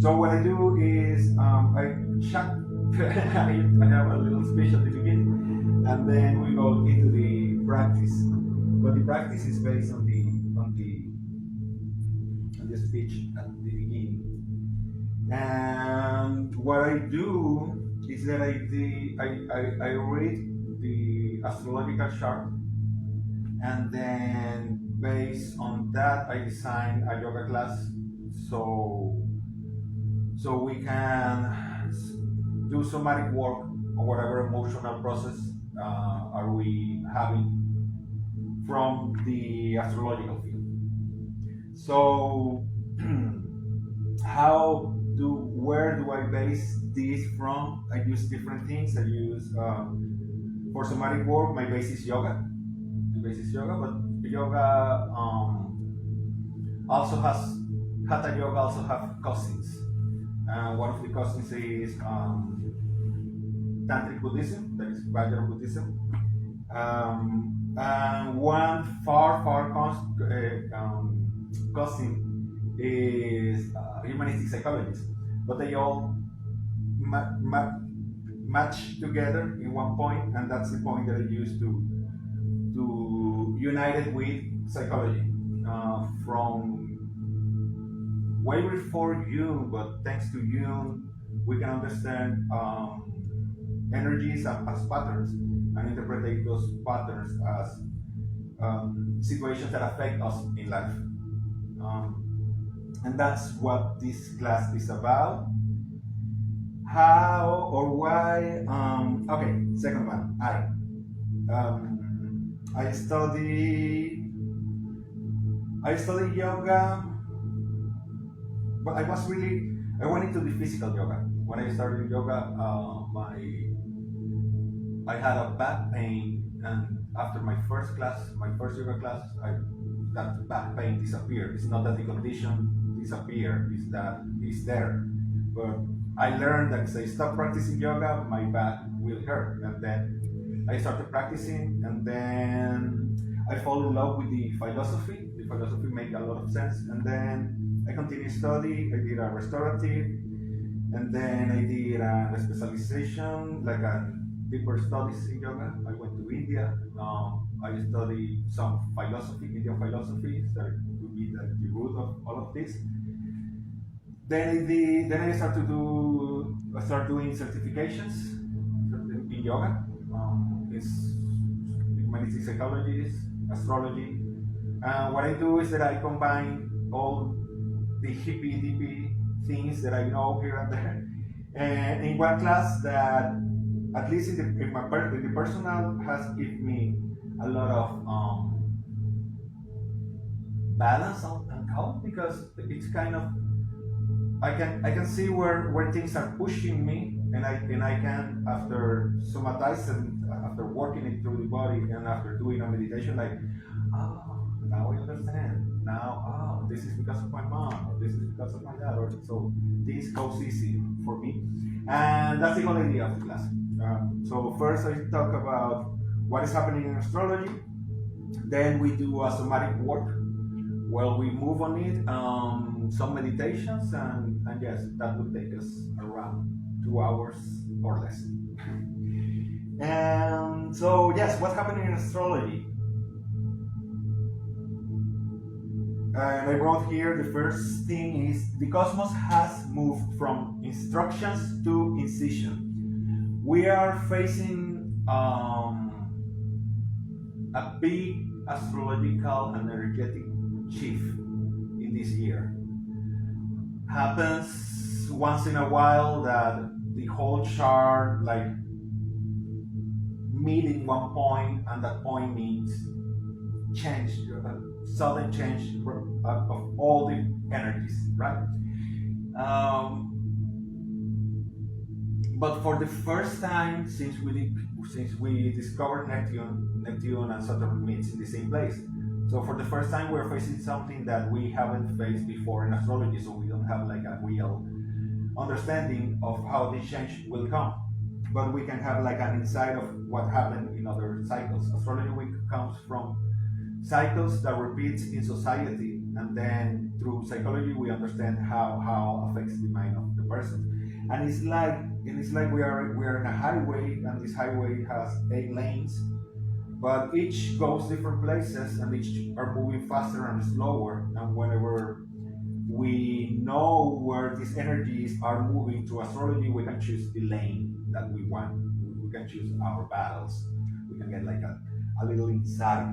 So what I do is I chat. I have a little speech at the beginning, and then we go into the practice. But the practice is based on the speech at the beginning. And what I do is that I read the astrological chart, and then based on that I design a yoga class so we can do somatic work on whatever emotional process are we having from the astrological field. So where do I base this from? I use different things. I use for somatic work, my base is yoga. The base is yoga, but yoga also has Hatha yoga also have cousins. One of the cousins is Tantric Buddhism, that is Vajra Buddhism. And one far cousin is humanistic psychologists, but they all match together in one point, and that's the point that I use to unite it with psychology from way before Jung, but thanks to Jung, we can understand energies as patterns and interpret those patterns as situations that affect us in life. And that's what this class is about. How or why? Okay, second one. I study yoga, but I went into the physical yoga. When I started yoga, I had a back pain, and after my first yoga class, that back pain disappeared. It's not that the condition disappeared; it's that it's there. But I learned that if I stop practicing yoga, my back will hurt, and then I started practicing, and then I fall in love with the philosophy. The philosophy made a lot of sense, and then I continued study. I did a restorative, and then I did a specialization, like a deeper studies in yoga. I went to India. I studied some philosophy, Indian philosophy, that would be the root of all of this. Then I started doing certifications in yoga. It's humanistic psychology, astrology. What I do is that I combine all the hippie dippy things that I know here and there, and in one class that, at least in the personal, has given me a lot of balance and calm, because it's kind of, I can see where things are pushing me, and I can, after somatizing, after working it through the body, and after doing a meditation, like, oh, now I understand. Now, oh, this is because of my mom, or this is because of my dad, or so this goes easy for me, and that's the whole idea of the class. So first I talk about what is happening in astrology, then we do a somatic work. Well, we move on it, some meditations, and yes, that would take us around 2 hours or less. And so yes, what's happening in astrology? And I wrote here, the first thing is the cosmos has moved from instructions to incision. We are facing a big astrological and energetic shift in this year. Happens once in a while that the whole chart like meet in one point, and that point means change, sudden change of all the energies, right? But for the first time since we discovered Neptune and Saturn meets in the same place. So for the first time we're facing something that we haven't faced before in astrology, so we don't have like a real understanding of how this change will come. But we can have like an insight of what happened in other cycles. Astrology week comes from cycles that repeat in society, and then through psychology we understand how affects the mind of the person. And it's like we are in a highway, and this highway has 8 lanes, but each goes different places, and each are moving faster and slower. And whenever we know where these energies are moving through astrology, we can choose the lane that we want. We can choose our battles. We can get like a little insight.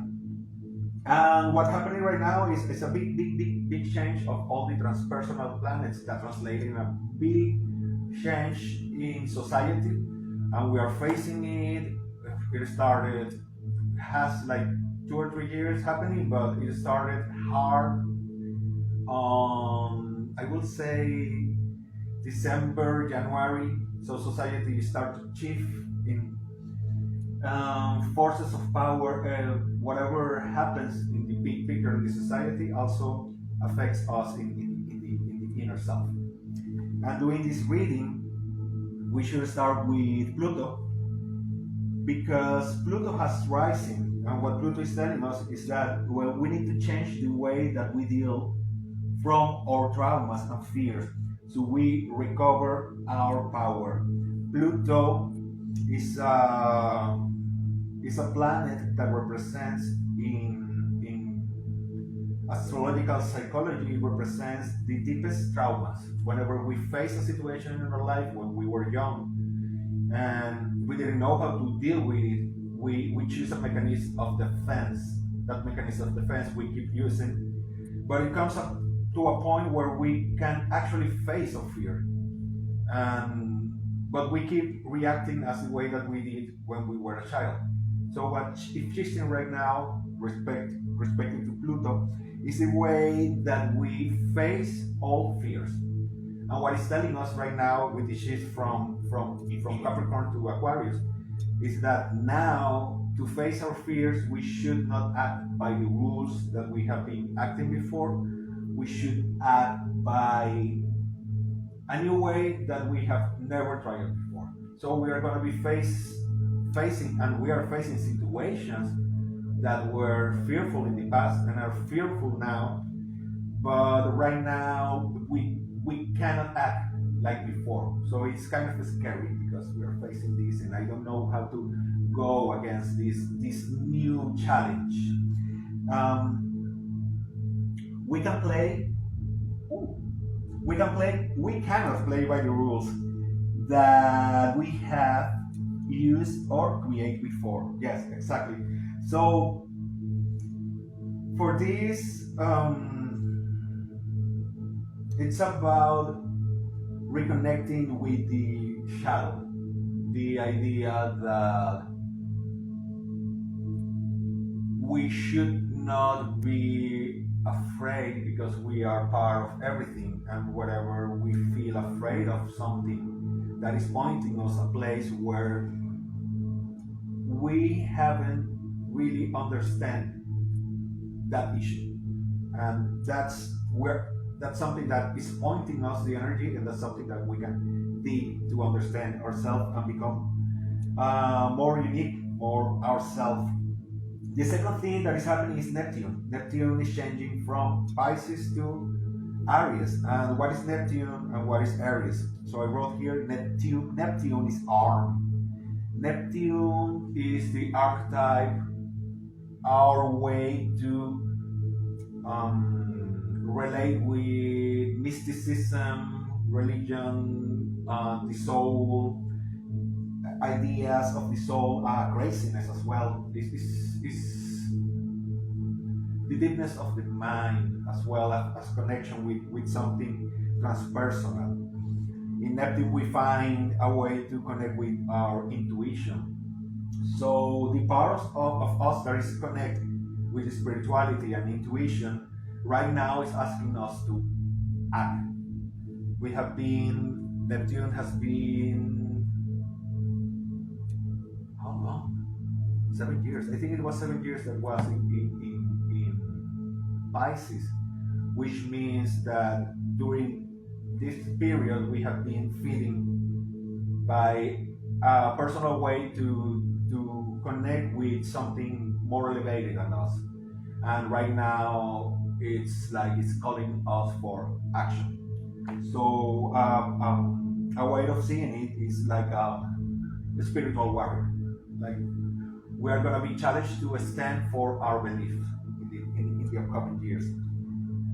And what's happening right now is a big change of all the transpersonal planets that translate in a big change in society, and we are facing it. It started, has like 2 or 3 years happening, but it started hard on, I will say, December, January. So society started to shift in forces of power. Whatever happens in the big picture in the society also affects us in the inner self. And doing this reading, we should start with Pluto, because Pluto has rising, and what Pluto is telling us is that, well, we need to change the way that we deal from our traumas and fears, so we recover our power. Pluto is a planet that represents in astrological psychology, represents the deepest traumas. Whenever we face a situation in our life when we were young and we didn't know how to deal with it, we choose a mechanism of defense. That mechanism of defense we keep using, but it comes up to a point where we can actually face our fear, but we keep reacting as the way that we did when we were a child. So what is shifting right now, respecting to Pluto, is the way that we face all fears. And what it's telling us right now with the shift from Capricorn to Aquarius is that now, to face our fears, we should not act by the rules that we have been acting before. We should act by a new way that we have never tried before. So we are going to be facing, and we are facing situations that were fearful in the past and are fearful now, but right now we cannot act like before. So it's kind of scary because we are facing this, and I don't know how to go against this new challenge. We cannot play by the rules that we have used or create before. Yes, exactly. So for this, it's about reconnecting with the shadow, the idea that we should not be afraid because we are part of everything, and whatever we feel afraid of something, that is pointing us a place where we haven't really understand that issue, and that's something that is pointing us the energy, and that's something that we can dig to understand ourselves and become more unique, more ourselves. The second thing that is happening is Neptune. Neptune is changing from Pisces to Aries. And what is Neptune and what is Aries? So I wrote here, Neptune is arm. Neptune is the archetype, our way to relate with mysticism, religion, the soul, ideas of the soul, craziness as well. This is the deepness of the mind, as well as connection with something transpersonal. In Neptune, we find a way to connect with our intuition. So the parts of us that is connected with spirituality and intuition right now is asking us to act. Neptune has been, how long? 7 years. I think it was 7 years that was in Pisces, which means that during this period we have been feeding by a personal way to connect with something more elevated than us. And right now it's like it's calling us for action. So a way of seeing it is like a spiritual warrior. Like we are going to be challenged to stand for our belief in the upcoming years.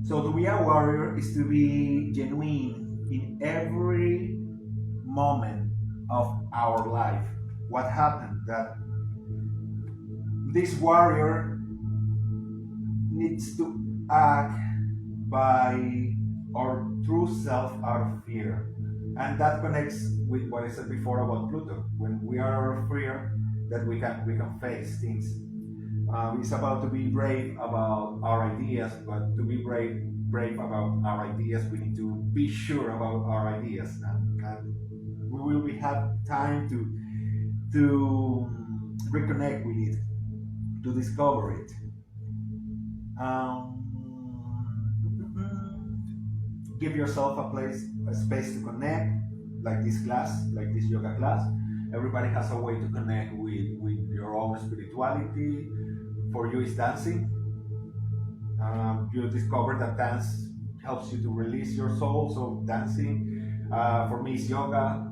So to be a warrior is to be genuine in every moment of our life. What happened that this warrior needs to act by our true self out of fear. And that connects with what I said before about Pluto. When we are out of fear, that we can face things. It's about to be brave about our ideas, but to be brave about our ideas, we need to be sure about our ideas, and we will have time to reconnect with it, to discover it. Give yourself a space to connect, like this class, like this yoga class. Everybody has a way to connect with your own spirituality. For you, it's dancing. You discover that dance helps you to release your soul, so dancing. For me, it's yoga,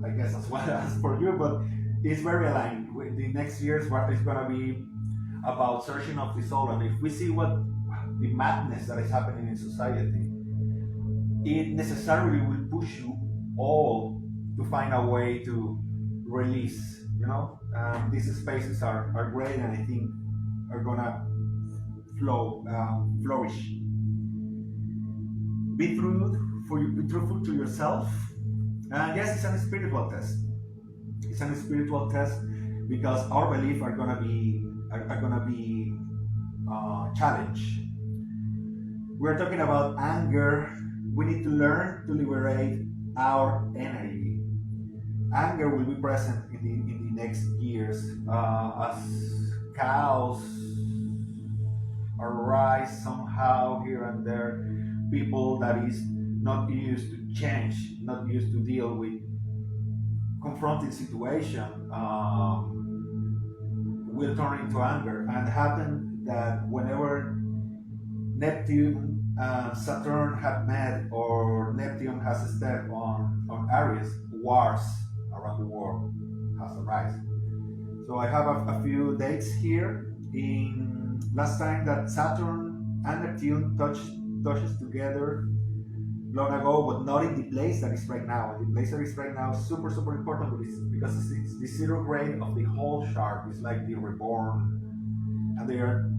I guess as well as for you, but it's very aligned. The next years is going to be about searching of the soul, and if we see what the madness that is happening in society, it necessarily will push you all to find a way to release. These spaces are great, and I think are gonna flourish. Be truthful to yourself. And yes, it's a spiritual test. It's a spiritual test because our beliefs are gonna be challenged. We're talking about anger. We need to learn to liberate our energy. Anger will be present in the next years as chaos arise somehow here and there. People that is not used to change, not used to deal with confronting situation, will turn into anger. And happen that whenever Neptune and Saturn have met, or Neptune has stepped on Aries, wars around the world has arisen. So I have a few dates here. In last time that Saturn and Neptune touches together long ago, but not in the place that is right now. The place that is right now is super important, because it's the zero grade of the whole chart. It's like the reborn, and they are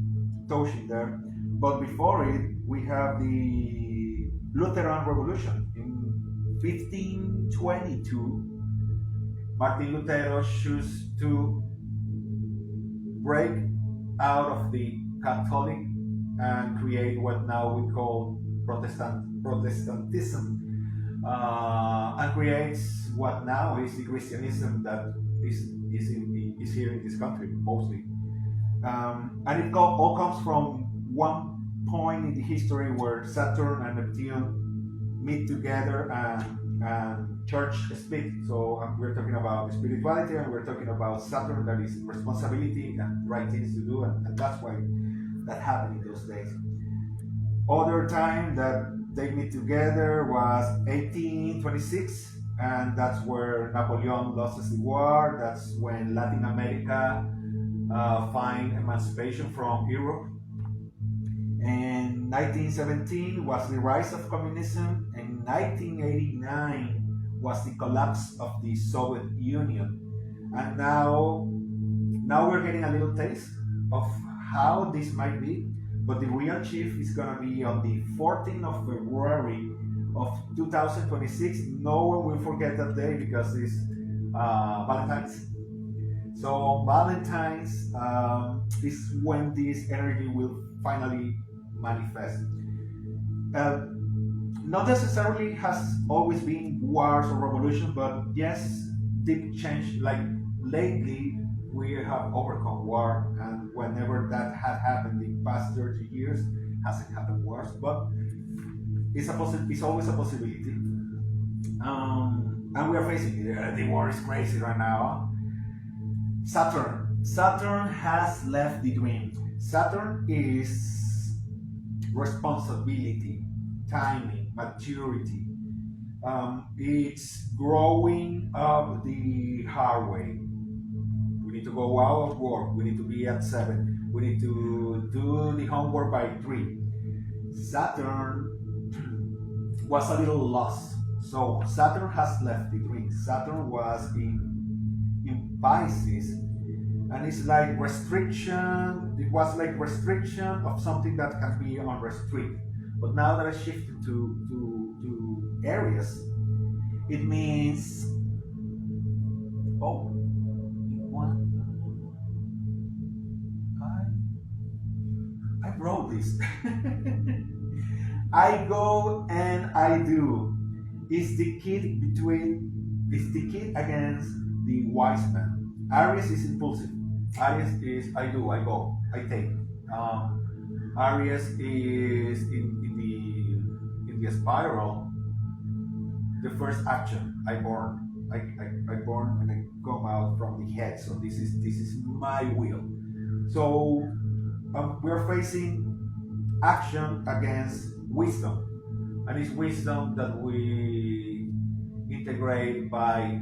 touching there. But before it, we have the Lutheran Revolution in 1522. Martin Lutero chose to break out of the Catholic and create what now we call Protestantism, and creates what now is the Christianism that is here in this country mostly. And it all comes from one point in the history where Saturn and Neptune meet together and church split. So we're talking about spirituality, and we're talking about Saturn, that is responsibility and right things to do, and that's why that happened in those days. Other time that they meet together was 1826, and that's where Napoleon lost the war. That's when Latin America find emancipation from Europe. And 1917 was the rise of communism, and 1989 was the collapse of the Soviet Union. And now we're getting a little taste of how this might be, but the real shift is going to be on the 14th of February of 2026. No one will forget that day because it's Valentine's. So on Valentine's is when this energy will finally manifest. Not necessarily has always been wars or revolution, but yes, deep change. Like lately, we have overcome war, and whenever that had happened in the past 30 years, hasn't happened worse, but it's always a possibility. And we are facing it. The war is crazy right now. Saturn has left the dream. Saturn is responsibility, timing, maturity. It's growing up the hard way. We need to go out of work. We need to be at 7. We need to do the homework by 3. Saturn was a little lost. So Saturn has left the 3. Saturn was in Pisces, and it's like restriction. It was like restriction of something that can be unrestricted. But now that I shifted to Aries, it means I wrote this. I go and I do. It's the kid against the wise man. Aries is impulsive. Aries is I do, I go, I take. Aries is in the spiral. The first action, I born. I born and I come out from the head. So this is my will. So we're facing action against wisdom, and it's wisdom that we integrate by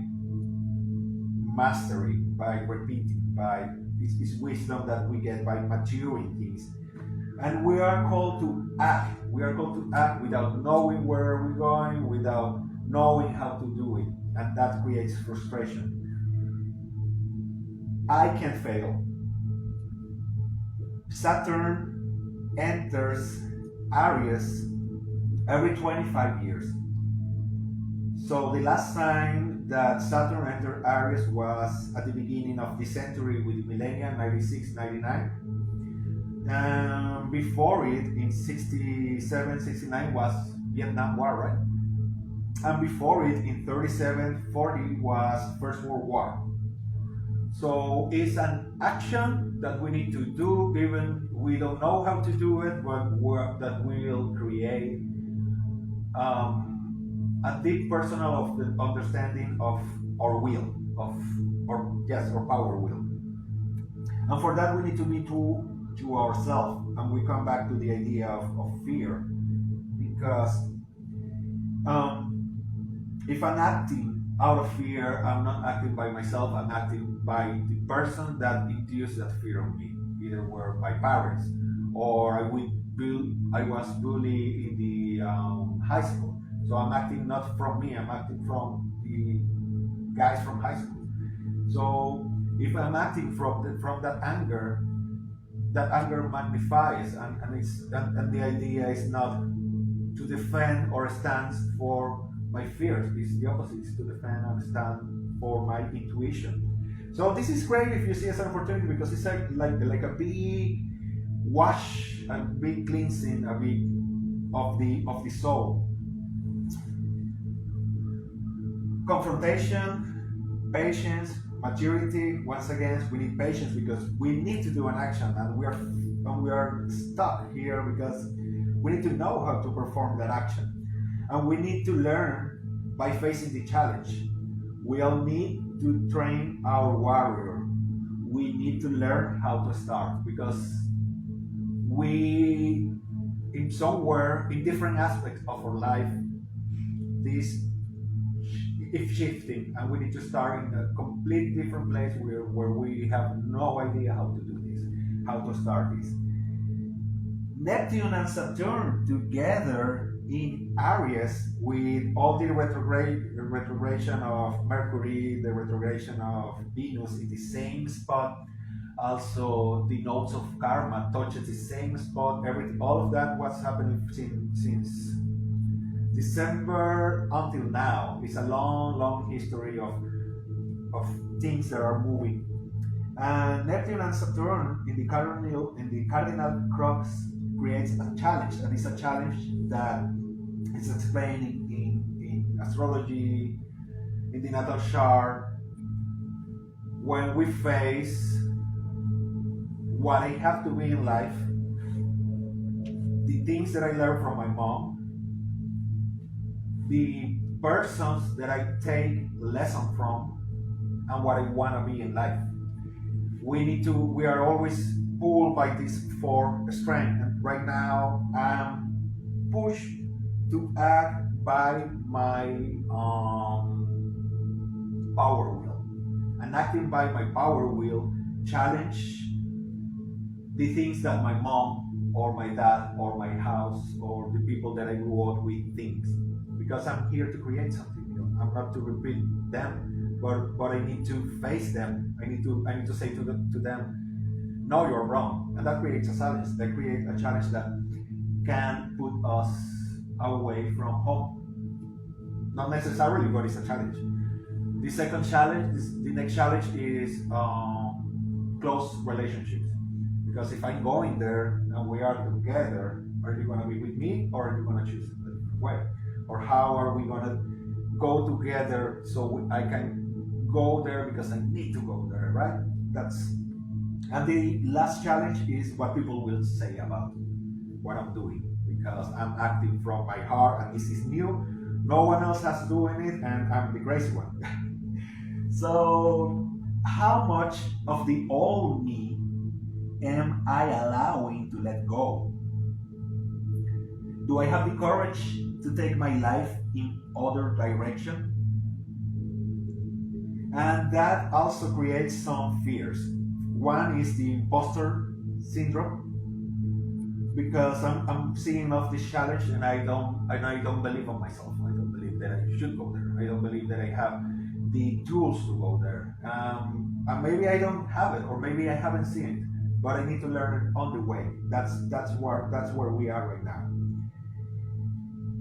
mastery, by repeating, by it's wisdom that we get by maturing things. And we are called to act. We are called to act without knowing where we're going, without knowing how to do it, and that creates frustration. I can fail. Saturn enters Aries every 25 years. So the last time that Saturn entered Aries was at the beginning of the century with millennium 96, 99. Before it, in 67, 69 was Vietnam War, right? And before it, in 37, 40 was First World War. So it's an action that we need to do, even we don't know how to do it, but that will create a deep personal of the understanding of our will, our power will. And for that we need to be true to ourselves, and we come back to the idea of fear, because if I'm acting out of fear, I'm not acting by myself, I'm acting by the person that induced that fear on me. Either were my parents, or I was bullied in the high school. So I'm acting not from me, I'm acting from the guys from high school. So if I'm acting from that anger magnifies, and the idea is not to defend or stand for my fears. It's the opposite, is to defend and stand for my intuition. So this is great if you see as an opportunity, because it's like a big wash, a big cleansing, a big of the soul. Confrontation, patience, maturity. Once again, we need patience because we need to do an action, and we are stuck here because we need to know how to perform that action. And we need to learn by facing the challenge. We all need to train our warrior. We need to learn how to start, because we, in somewhere, in different aspects of our life, this is shifting, and we need to start in a completely different place where we have no idea how to do this, how to start this. Neptune and Saturn together in Aries, with all the retrogression of Mercury, the retrogression of Venus in the same spot, also the nodes of karma touches the same spot, everything, all of that was happening since December until now. It's a long history of things that are moving. And Neptune and Saturn in the cardinal crux creates a challenge, and it's a challenge that is explained in astrology, in the natal chart. When we face what I have to be in life, the things that I learned from my mom, the persons that I take lesson from, and what I want to be in life. We are always pulled by these 4 strengths, right now I'm pushed to act by my power will. And acting by my power will challenge the things that my mom or my dad or my house or the people that I grew up with thinks. Because I'm here to create something new. I'm not to repeat them, but I need to face them. I need to say to them, no, you're wrong. And that creates a challenge. That creates a challenge that can put us away from home. Not necessarily, but it's a challenge. The second challenge, the next challenge is close relationships. Because if I'm going there and we are together, are you going to be with me or are you going to choose a different way? Or how are we going to go together so I can go there because I need to go there, right? And the last challenge is what people will say about what I'm doing, because I'm acting from my heart and this is new. No one else has doing it and I'm the crazy one. So how much of the old me am I allowing to let go? Do I have the courage to take my life in other direction? And that also creates some fears. One is the imposter syndrome, because I'm seeing off this challenge and I don't believe on myself. I don't believe that I should go there. I don't believe that I have the tools to go there. And maybe I don't have it, or maybe I haven't seen it, but I need to learn it on the way. That's where we are right now.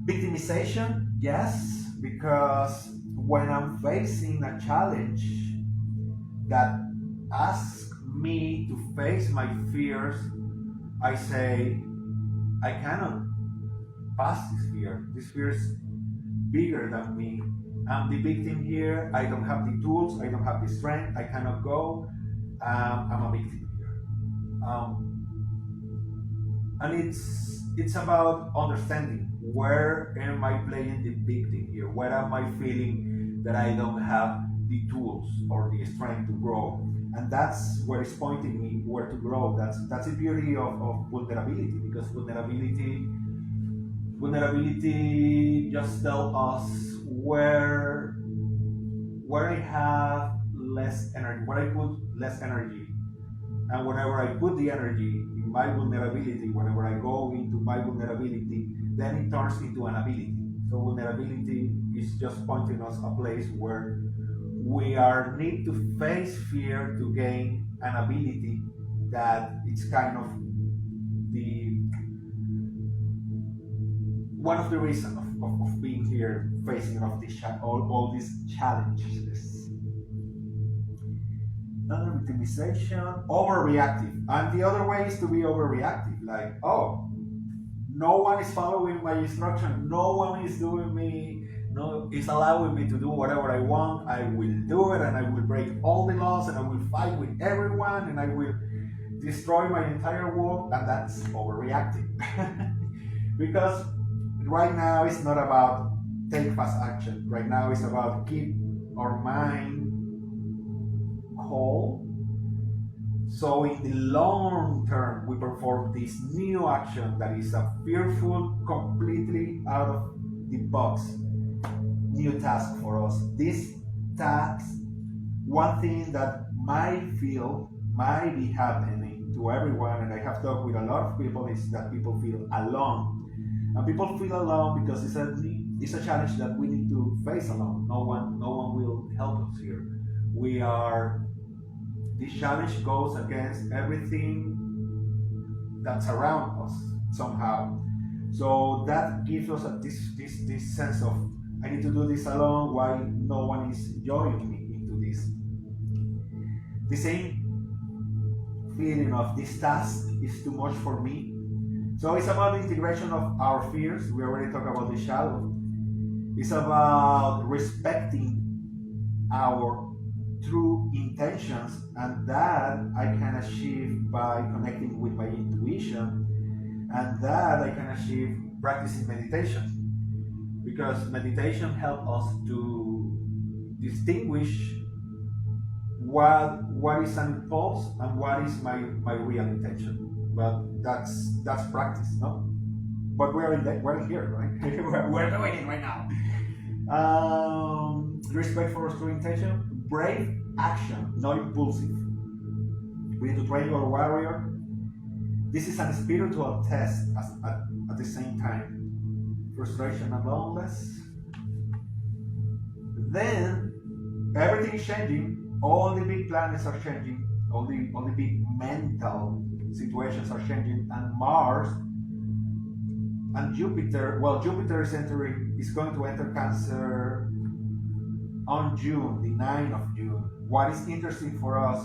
Victimization, yes, because when I'm facing a challenge that asks me to face my fears, I say, I cannot pass this fear. This fear is bigger than me. I'm the victim here. I don't have the tools. I don't have the strength. I cannot go. I'm a victim here. And it's about understanding, where am I playing the victim here? Where am I feeling that I don't have the tools or the strength to grow? And that's where it's pointing me where to grow. That's the beauty of vulnerability, because vulnerability just tells us where I have less energy, where I put less energy. And whenever I put the energy in my vulnerability, whenever I go into my vulnerability, then it turns into an ability. So vulnerability is just pointing us a place where we are need to face fear to gain an ability that it's kind of the one of the reasons of being here, facing off this all these challenges. Another victimization, overreactive. And the other way is to be overreactive, like, oh, no one is following my instruction, no one is is allowing me to do whatever I want. I will do it, and I will break all the laws, and I will fight with everyone, and I will destroy my entire world. And that's overreacting. Because right now it's not about take fast action. Right now it's about keep our mind whole. So in the long term, we perform this new action that is a fearful, completely out of the box new task for us. This task, one thing that might be happening to everyone, and I have talked with a lot of people, is that people feel alone. And people feel alone because it's a challenge that we need to face alone. No one will help us here. This challenge goes against everything that's around us somehow. So that gives us this sense of, I need to do this alone. Why no one is joining me into this? The same feeling of this task is too much for me. So it's about the integration of our fears. We already talked about the shadow. It's about respecting our true intentions, and that I can achieve by connecting with my intuition, and that I can achieve practicing meditation. Because meditation helps us to distinguish what is an impulse and what is my real intention. but that's practice, no? But we're here, right? we're doing it right now. Respect for true intention, brave action, not impulsive. We need to train your warrior. This is a spiritual test at the same time. Frustration and loneliness. Then everything is changing. All the big planets are changing. All the big mental situations are changing. And Mars and Jupiter. Well, Jupiter is going to enter Cancer on June, the 9th of June. What is interesting for us?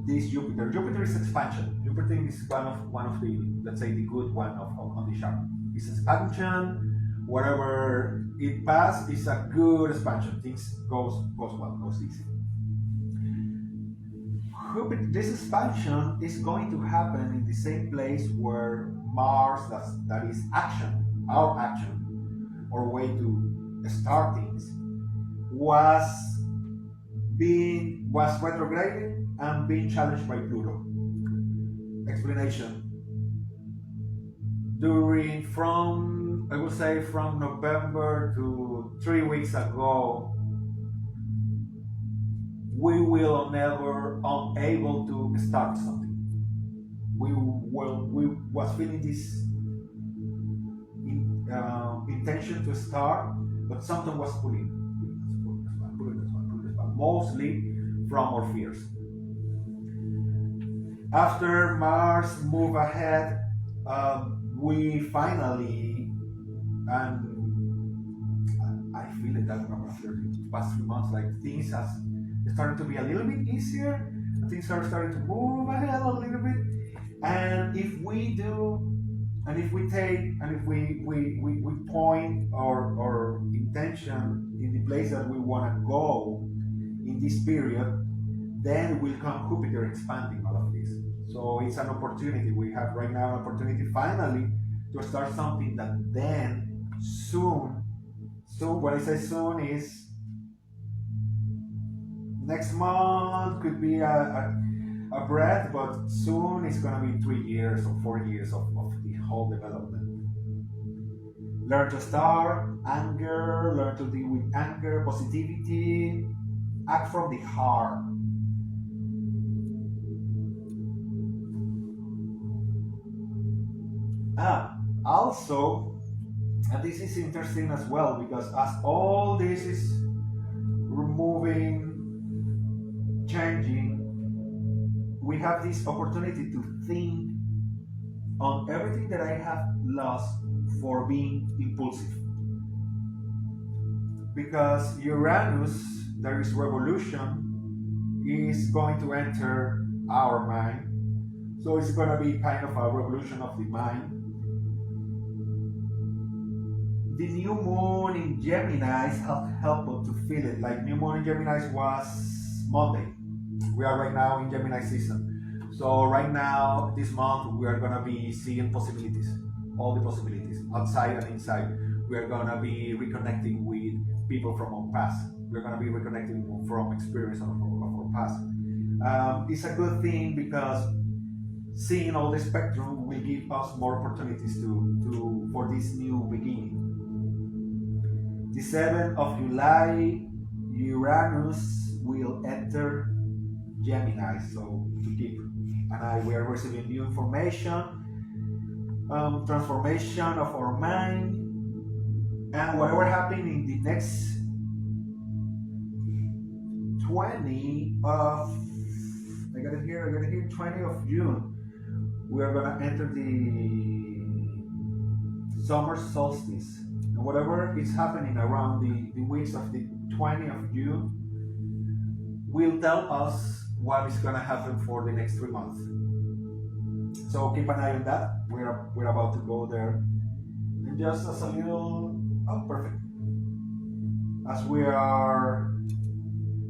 This Jupiter is expansion. Jupiter is one of the, let's say, the good one on the chart. It's expansion. Wherever it passes, it's a good expansion. Things goes well, goes easy. This expansion is going to happen in the same place where Mars, that is action, our action, or way to start things, was retrograded and being challenged by Pluto. Explanation. I would say from November to 3 weeks ago, we will never unable to start something. We was feeling this intention to start, but something was pulling mostly from our fears. After Mars move ahead, we finally, and I feel it that after the past 3 months, like things has started to be a little bit easier. Things are starting to move ahead a little bit. And if we do, and if we take, and if we point our intention in the place that we want to go in this period, then will come Jupiter expanding all of this. So it's an opportunity. We have right now an opportunity finally to start something that then soon, when I say soon is next month, could be a breath, but soon it's going to be 3 years or 4 years of the whole development. Learn to start, anger, learn to deal with anger, positivity, act from the heart. Also, and this is interesting as well, because as all this is removing, changing, we have this opportunity to think on everything that I have lost for being impulsive. Because Uranus, there is revolution, is going to enter our mind. So it's going to be kind of a revolution of the mind. The new moon in Gemini helped us to feel it. Like new moon in Gemini was Monday. We are right now in Gemini season. So right now, this month, we are going to be seeing possibilities. All the possibilities, outside and inside. We are going to be reconnecting with people from our past. We're going to be reconnecting from experience of our past. It's a good thing because seeing all the spectrum will give us more opportunities for this new beginning. The 7th of July, Uranus will enter Gemini, so to keep an eye. We are receiving new information, transformation of our mind, and whatever happens in the next 20 of, I got it here, 20 of June, we are going to enter the summer solstice. And whatever is happening around the weeks of the 20th of June will tell us what is going to happen for the next 3 months. So keep an eye on that. We're about to go there. And just as a little, perfect. As we are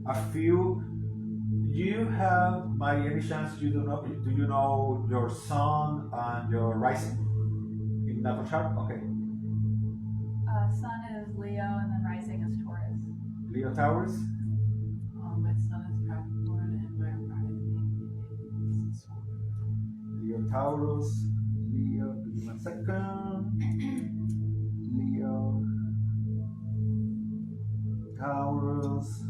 a few, do you have, by any chance, do you know your sun and your rising in natal chart? Okay. Sun is Leo and then rising is Taurus. Leo, Taurus? My sun is Capricorn and my rising is Scorpio. Taurus,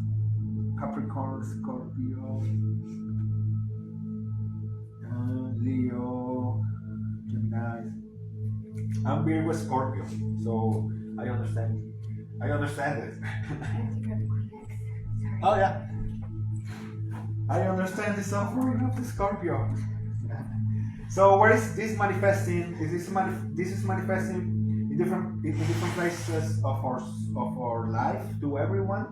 Capricorn, Scorpio, Leo, Gemini. I'm Virgo Scorpio, so I understand. I understand it. Oh yeah, I understand the suffering of the Scorpio. So where is this manifesting? This is manifesting in different places of our life to everyone.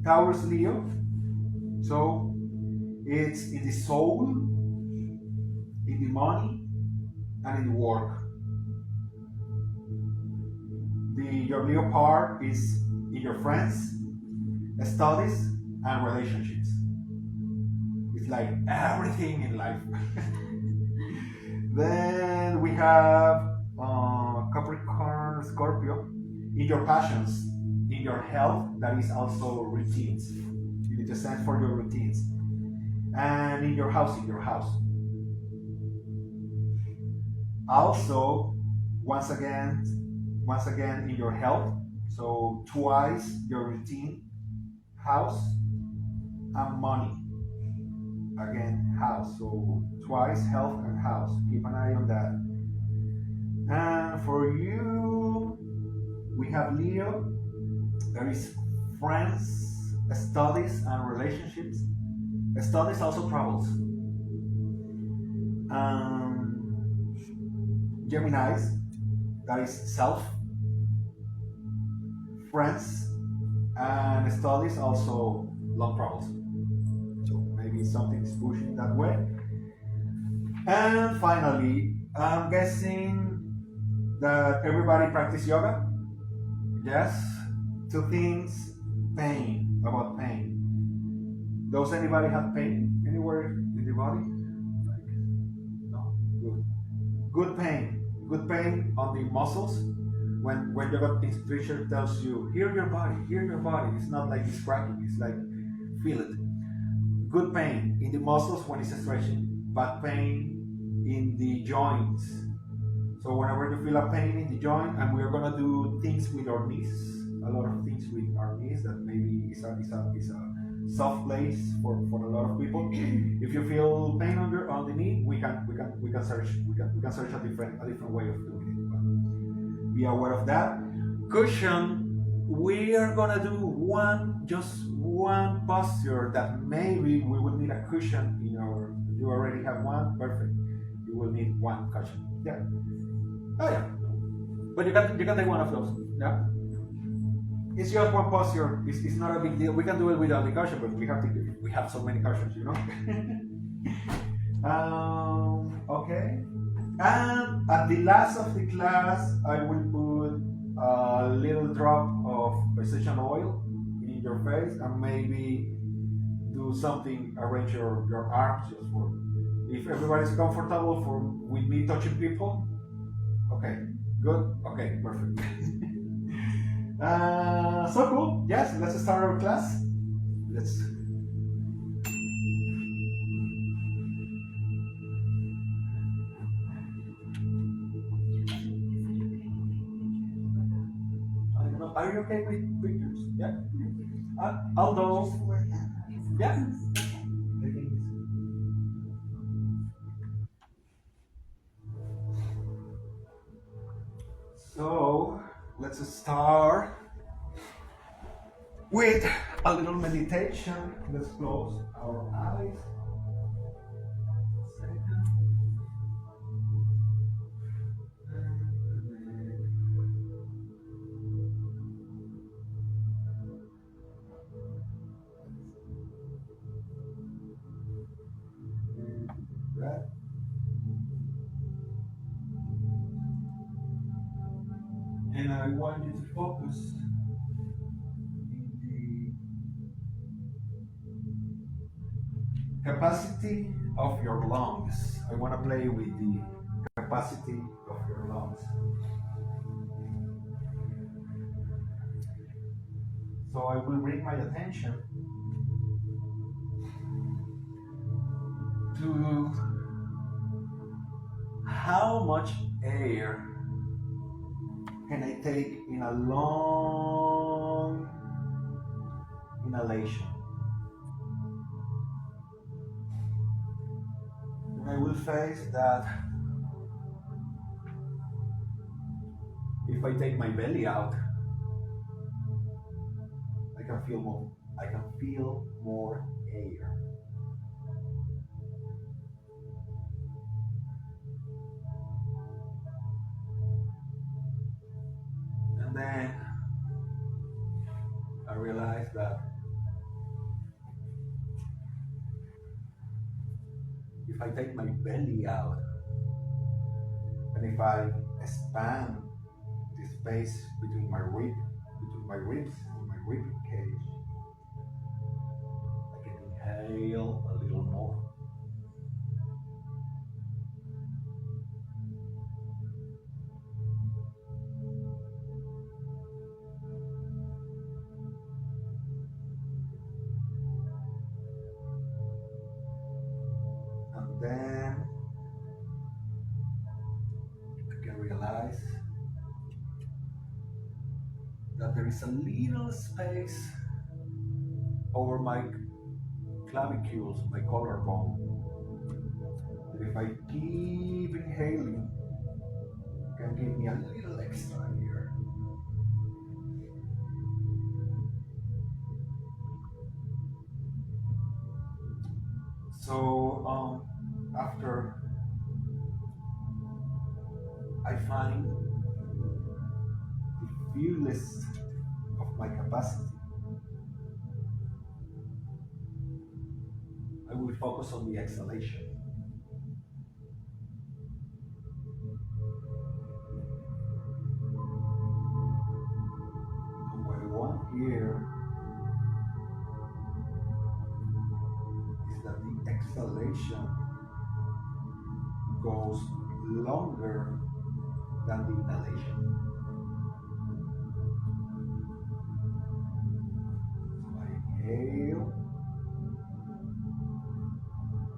Taurus Leo. So it's in the soul, in the money, and in the work. Your Leo part is in your friends, studies, and relationships. It's like everything in life. Then we have Capricorn, Scorpio, in your passions, in your health, that is also routines. You need to stand for your routines. And in your house, Also, once again in your health. So twice your routine, house, and money. Again, house. So twice health and house. Keep an eye on that. And for you, we have Leo. There is friends, studies, and relationships. Studies also travels. Gemini's, that is self, friends, and studies also long travels. So maybe something is pushing that way. And finally, I'm guessing that everybody practice yoga. Yes. Two things: pain. About pain. Does anybody have pain anywhere in the body? Like, no. Good pain. Good pain on the muscles. When yoga teacher tells you, hear your body. It's not like it's cracking. It's like feel it. Good pain in the muscles when it's stretching. Bad pain in the joints. So whenever you feel a pain in the joint, and we're gonna do things with our knees, a lot of things with our knees that maybe is a soft place for a lot of people. If you feel pain on the knee, we can search a different way of doing it. But be aware of that. Cushion. We are gonna do just one posture that maybe we will need a cushion in our. You already have one, perfect. You will need one cushion. Yeah. Oh yeah. But you can take one of those. Yeah. It's just one posture. It's not a big deal. We can do it without the cushion, but we have so many cushions, you know. Okay. And at the last of the class, I will put a little drop of essential oil in your face, and maybe do something. Arrange your arms just for. If everybody's comfortable with me touching people. Okay. Good. Okay. Perfect. So cool. Yes, let's start our class. Let's. I don't know. Are you okay with pictures? Yeah. Although. Yeah. So let's start with a little meditation. Let's close our eyes. Breath. And I want you to focus in the capacity of your lungs. I want to play with the capacity of your lungs. So I will bring my attention to how much air And I take in a long inhalation. And I will face that if I take my belly out, I can feel more air. And then I realized that if I take my belly out and if I expand the space between my ribs, and my rib cage, I can inhale a little more. And then I can realize that there is a little space over my clavicules, my collarbone. And if I keep inhaling, it can give me a little extra here. So after I find the fullest of my capacity, I will focus on the exhalation. And what I want here is that the exhalation goes longer than the inhalation. So I inhale,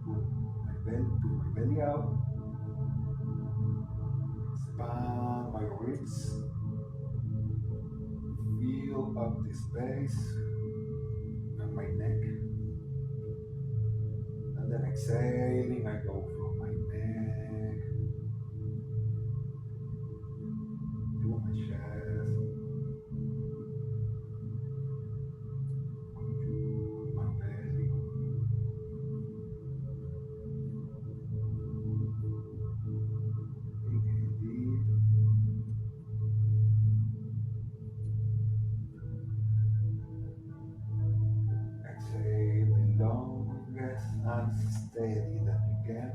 put my belly out, expand my ribs, feel up the space and my neck, and then exhaling, I go from my neck to my chest, to my belly, inhale deep, exhale the longest and steady that you can.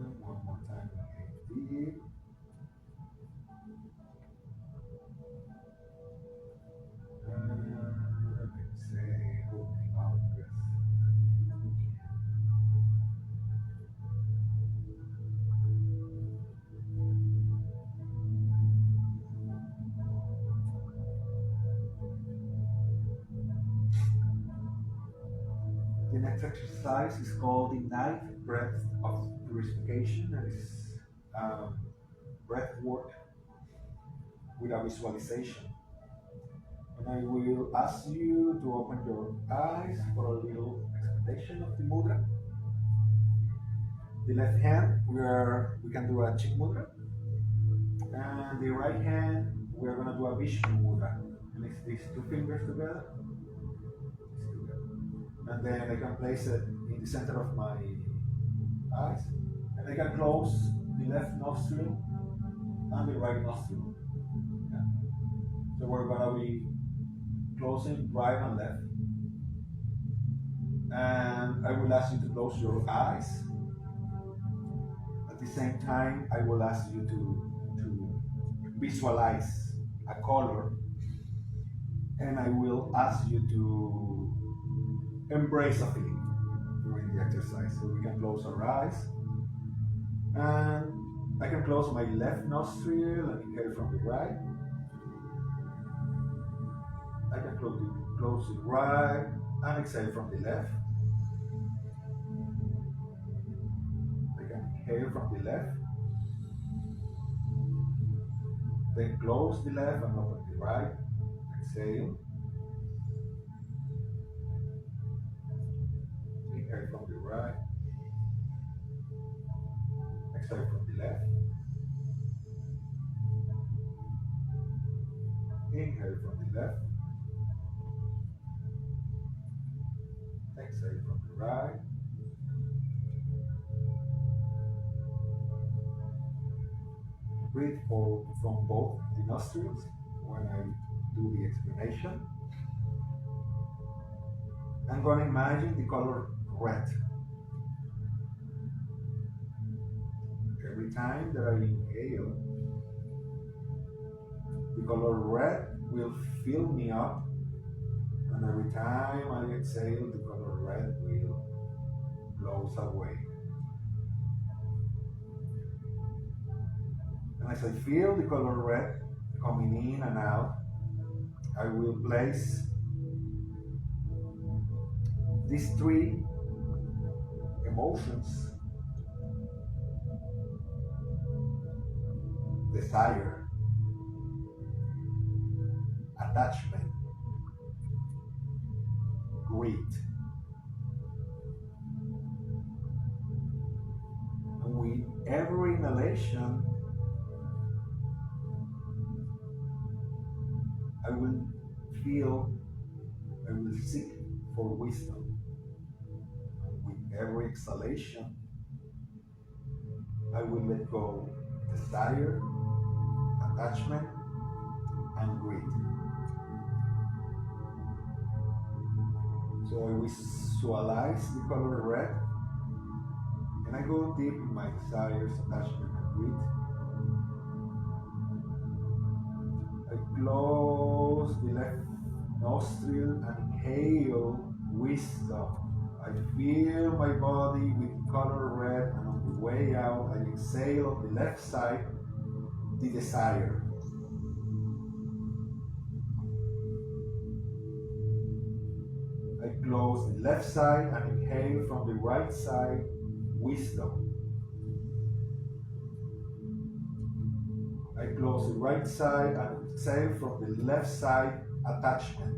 And one more time, inhale deep. And exhale the longest that you can. The next exercise is called the ninth breath of purification, and it's breath work with a visualization. And I will ask you to open your eyes for a little explanation of the mudra. The left hand, we can do a chin mudra, and the right hand, we're going to do a Vishnu mudra. And it's these two fingers together. And then I can place it in the center of my eyes, and I can close the left nostril and the right nostril. Yeah. So we're gonna be closing right and left, and I will ask you to close your eyes. At the same time, I will ask you to visualize a color, and I will ask you to embrace a feeling during the exercise. So we can close our eyes, and I can close my left nostril and inhale from the right. I can close close the right, and exhale from the left. Again, inhale from the left. Then close the left and open the right. Exhale. Inhale from the right. Exhale from the left. Inhale from the left. Exhale from the right. Breathe from both the nostrils when I do the explanation. I'm going to imagine the color red. Every time that I inhale, the color red will fill me up, and every time I exhale, the color red will blows away. And as I feel the color red coming in and out, I will place these three emotions: desire, attachment, greed. And with every inhalation, I will seek for wisdom. With every exhalation, I will let go desire, attachment, and greed. So I visualize the color red, and I go deep in my desires, attachment, and greed. I close the left nostril and inhale wisdom. I feel my body with color red, and on the way out, I exhale on the left side the desire. I close the left side and inhale from the right side wisdom. I close the right side and exhale from the left side attachment.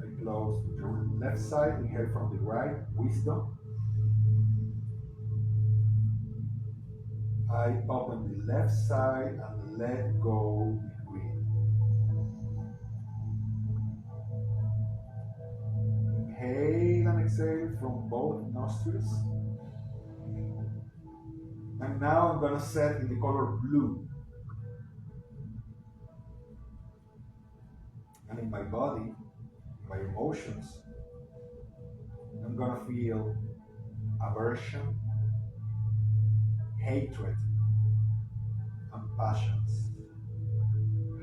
I close the left side, inhale from the right wisdom. I open the left side and let go the greed. Inhale and exhale from both nostrils. And now I'm going to set in the color blue. And in my body, my emotions, I'm going to feel aversion, hatred, and passions.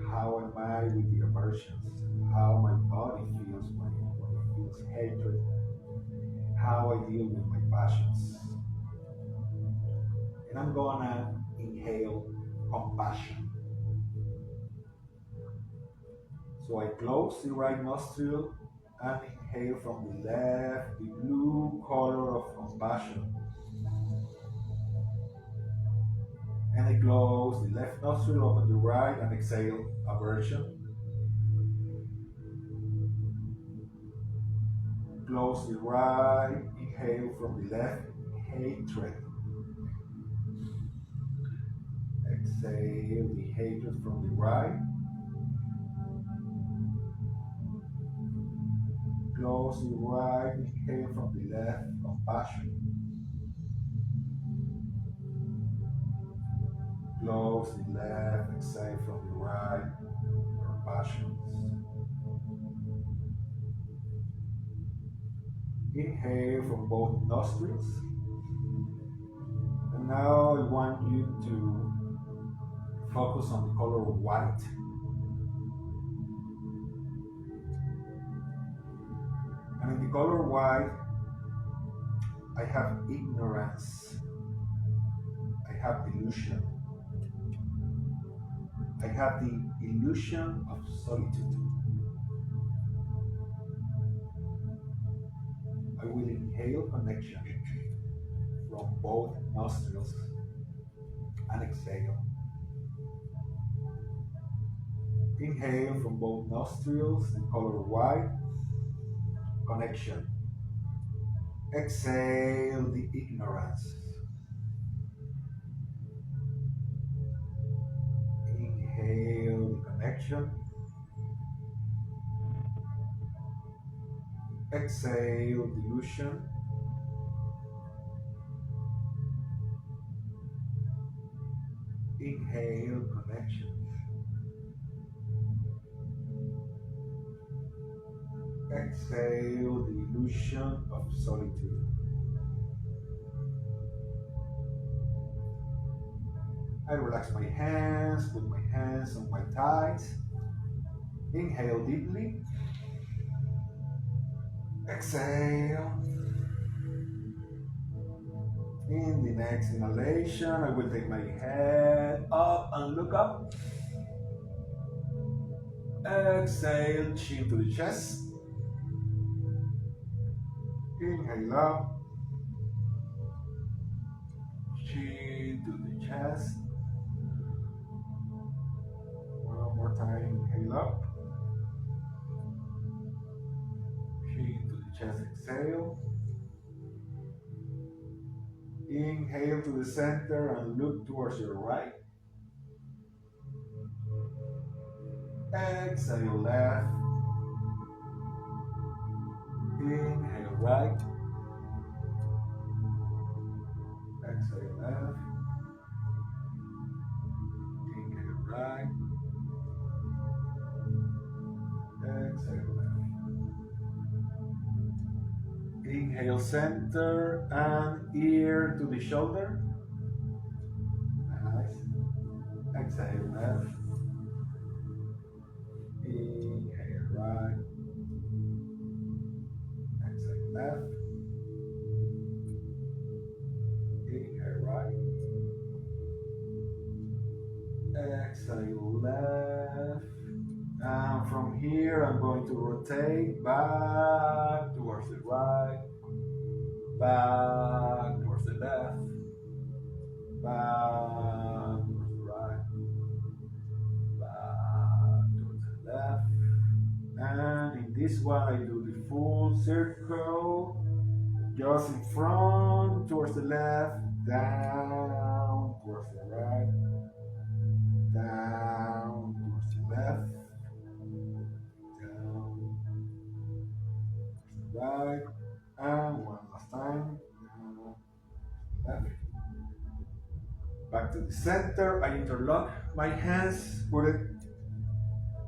How am I with the aversions? How my body feels when it feels hatred? How I deal with my passions? And I'm gonna inhale compassion. So I close the right nostril and inhale from the left the blue color of compassion. And I close the left nostril, open the right, and exhale aversion. Close the right, inhale from the left, hatred. Exhale the hatred from the right. Close the right, inhale from the left, compassion. Close the left, exhale from the right, compassion. Inhale from both nostrils. And now I want you to focus on the color white. And in the color white, I have ignorance. I have delusion. I have the illusion of solitude. I will inhale connection from both nostrils and exhale. Inhale from both nostrils, the color white, connection. Exhale the ignorance. Inhale the connection. Exhale delusion. Inhale connection. Exhale the illusion of solitude. I relax my hands, put my hands on my thighs. Inhale deeply. Exhale. In the next inhalation, I will take my head up and look up. Exhale, chin to the chest. Inhale up. Chin to the chest. One more time, inhale up. Chin to the chest, exhale. Inhale to the center and look towards your right. Exhale left. Inhale right. Exhale left. Inhale right. Exhale left. Inhale center and ear to the shoulder. Nice. Exhale left. Inhale right. Exhale left. Inhale right. Exhale left. And from here I'm going to rotate back towards the right, back towards the left, back towards the right, back towards the left. And in this one I do the full circle, just in front towards the left, down towards the right, down towards the left, right, and one last time, left. Back to the center, I interlock my hands, put it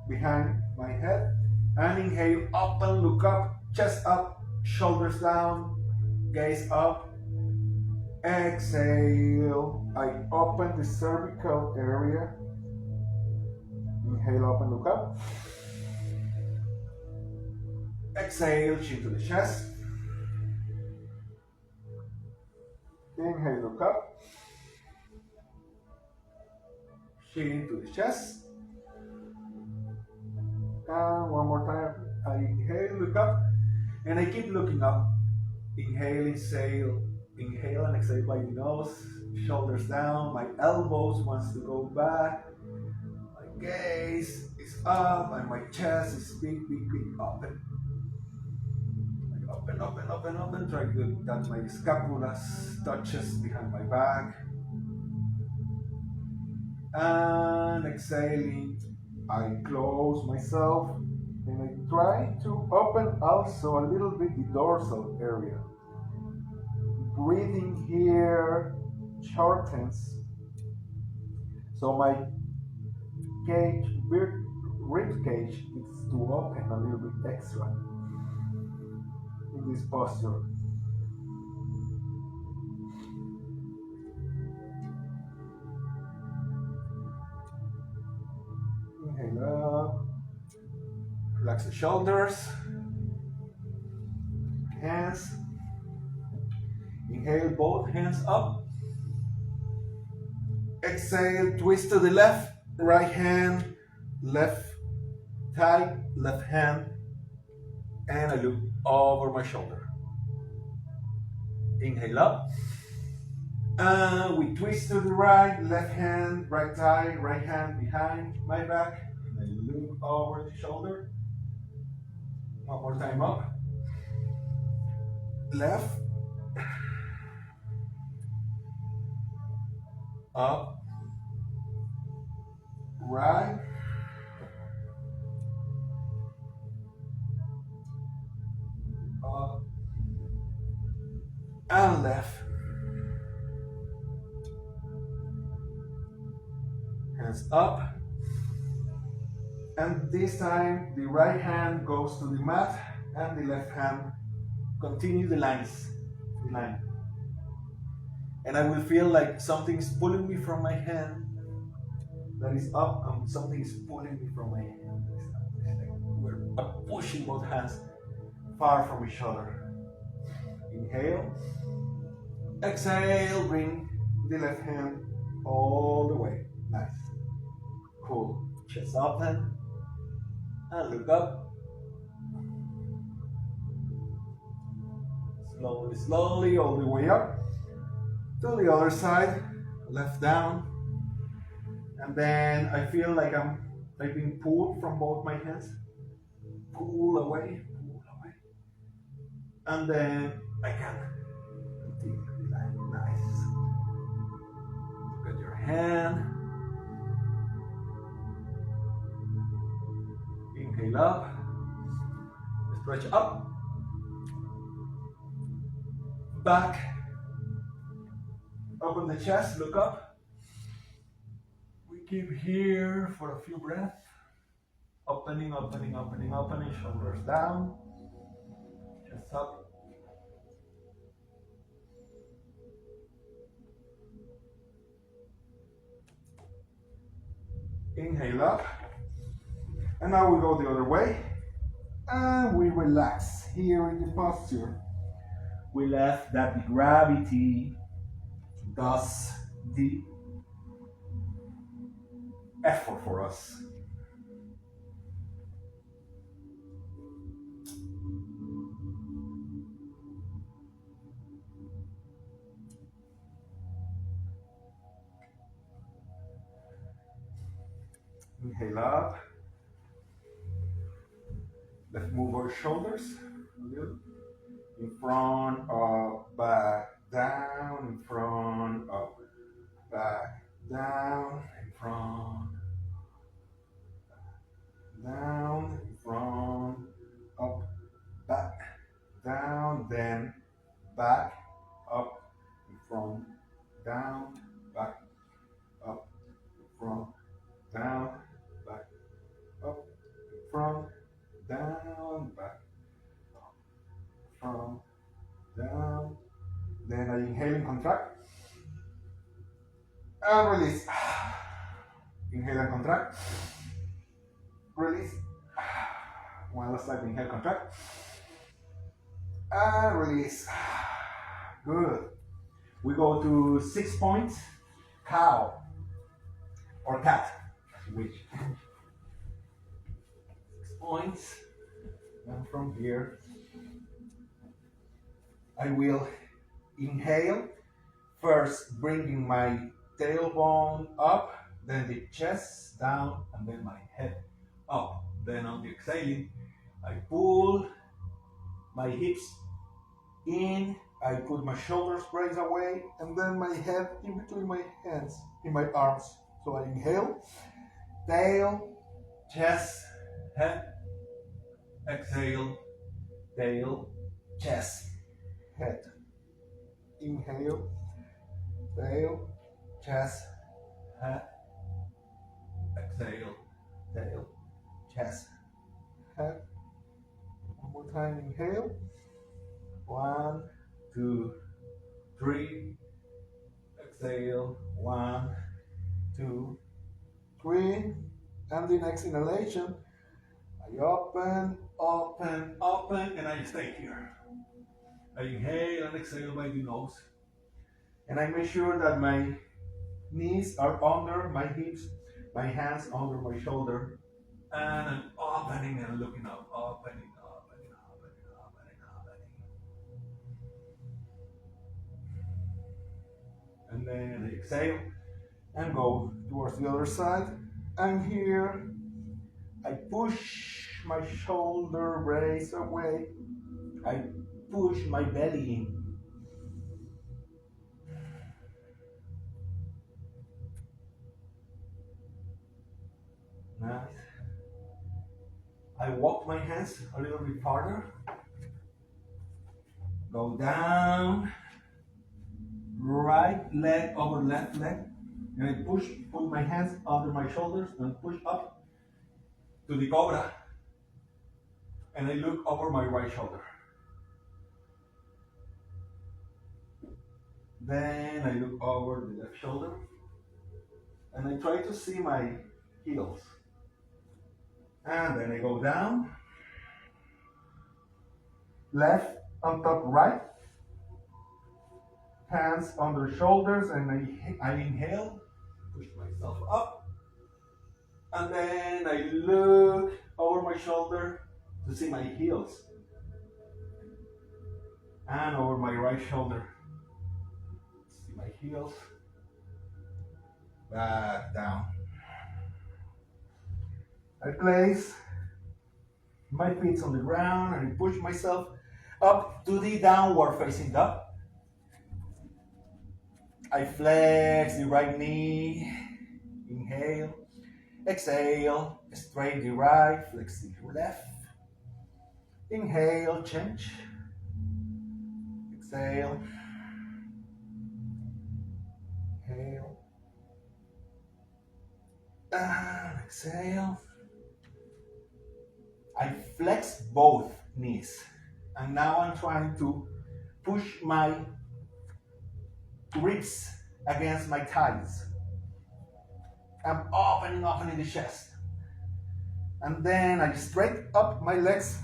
behind my head, and inhale, up and look up, chest up, shoulders down, gaze up. Exhale, I open the cervical area. Inhale, up and look up. Exhale, chin to the chest. Inhale, look up. Chin to the chest. And one more time. I inhale, look up. And I keep looking up. Inhale, exhale. Inhale and exhale by the nose. Shoulders down. My elbows wants to go back. My gaze is up. And my chest is big, big, big open. Open, try to that my scapula touches behind my back. And exhaling, I close myself and I try to open also a little bit the dorsal area. Breathing here shortens, so my cage, rib cage is to open a little bit extra. In this posture. Inhale up. Relax the shoulders. Hands. Inhale, both hands up. Exhale, twist to the left. right hand, left thigh, left hand, and I look over my shoulder. Inhale up. And we twist to the right, left hand, right thigh, right hand behind my back. And I look over the shoulder. One more time up. Left. Up. Right. Up. And left. Hands up. And this time the right hand goes to the mat and the left hand continue the lines. The line. And I will feel like something's pulling me from my hand that is up and something is pulling me from my hand. We're pushing both hands far from each other. Inhale. Exhale, bring the left hand all the way. Nice. Cool. Chest open and look up. Slowly, slowly, all the way up. To the other side, left down. And then I feel like I'm being pulled from both my hands. Pull away, pull away. And then I can continue the line. Nice. Look at your hand. Inhale up. Stretch up. Back. Open the chest, look up. We keep here for a few breaths. Opening, opening, opening, opening. Shoulders down. Chest up. Inhale up. And now we go the other way. And we relax here in the posture. We left that the gravity does the effort for us. Inhale up. Let's move our shoulders a little. In front, up, back, down, in front, up, back, down, in front, down, in front, up, back, down, then back, up, in front, down, back, up, in front, down, back, up, in front, down, back, from down. Then I inhale and contract. And release. Inhale and contract. Release. One last time, inhale, contract. And release. Good. We go to 6 points. Cow. Or cat. Which? 6 points. And from here, I will inhale, first bringing my tailbone up, then the chest down, and then my head up. Then on the exhaling, I pull my hips in, I put my shoulders raised away, and then my head in between my hands, in my arms. So I inhale, tail, chest, head, exhale, tail, chest, head. Inhale, tail, chest, head, exhale, tail, chest, head. One more time, inhale. 1, 2, 3. Exhale, 1, 2, 3. And the next inhalation, I open, open, open, and I stay here. I inhale and exhale by the nose. And I make sure that my knees are under my hips, my hands under my shoulder, and I'm opening and looking up, opening, opening, opening, opening, opening. And then I exhale and go towards the other side. And here I push my shoulder blades away. I push my belly in. Nice. I walk my hands a little bit farther. Go down. Right leg over left leg. And I put my hands under my shoulders and push up to the cobra. And I look over my right shoulder. Then I look over the left shoulder. And I try to see my heels. And then I go down. Left on top right. Hands under shoulders, and I inhale, push myself up. And then I look over my shoulder to see my heels. And over my right shoulder, see my heels. Back down. I place my feet on the ground and I push myself up to the downward facing dog. I flex the right knee, inhale, exhale, straight the right, flex the left, inhale, change, exhale, inhale, and exhale. I flex both knees, and now I'm trying to push my ribs against my thighs. I'm opening the chest. And then I straight up my legs,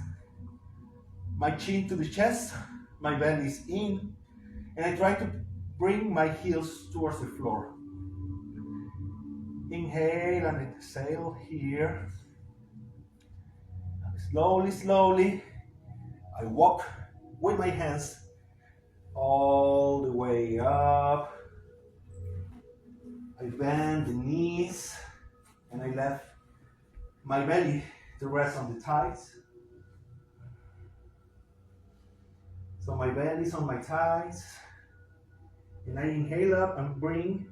my chin to the chest, my belly is in, and I try to bring my heels towards the floor. Inhale and exhale here. And slowly, I walk with my hands all the way up. I bend the knees and I left my belly to rest on the thighs. So my belly is on my thighs, and I inhale up and bring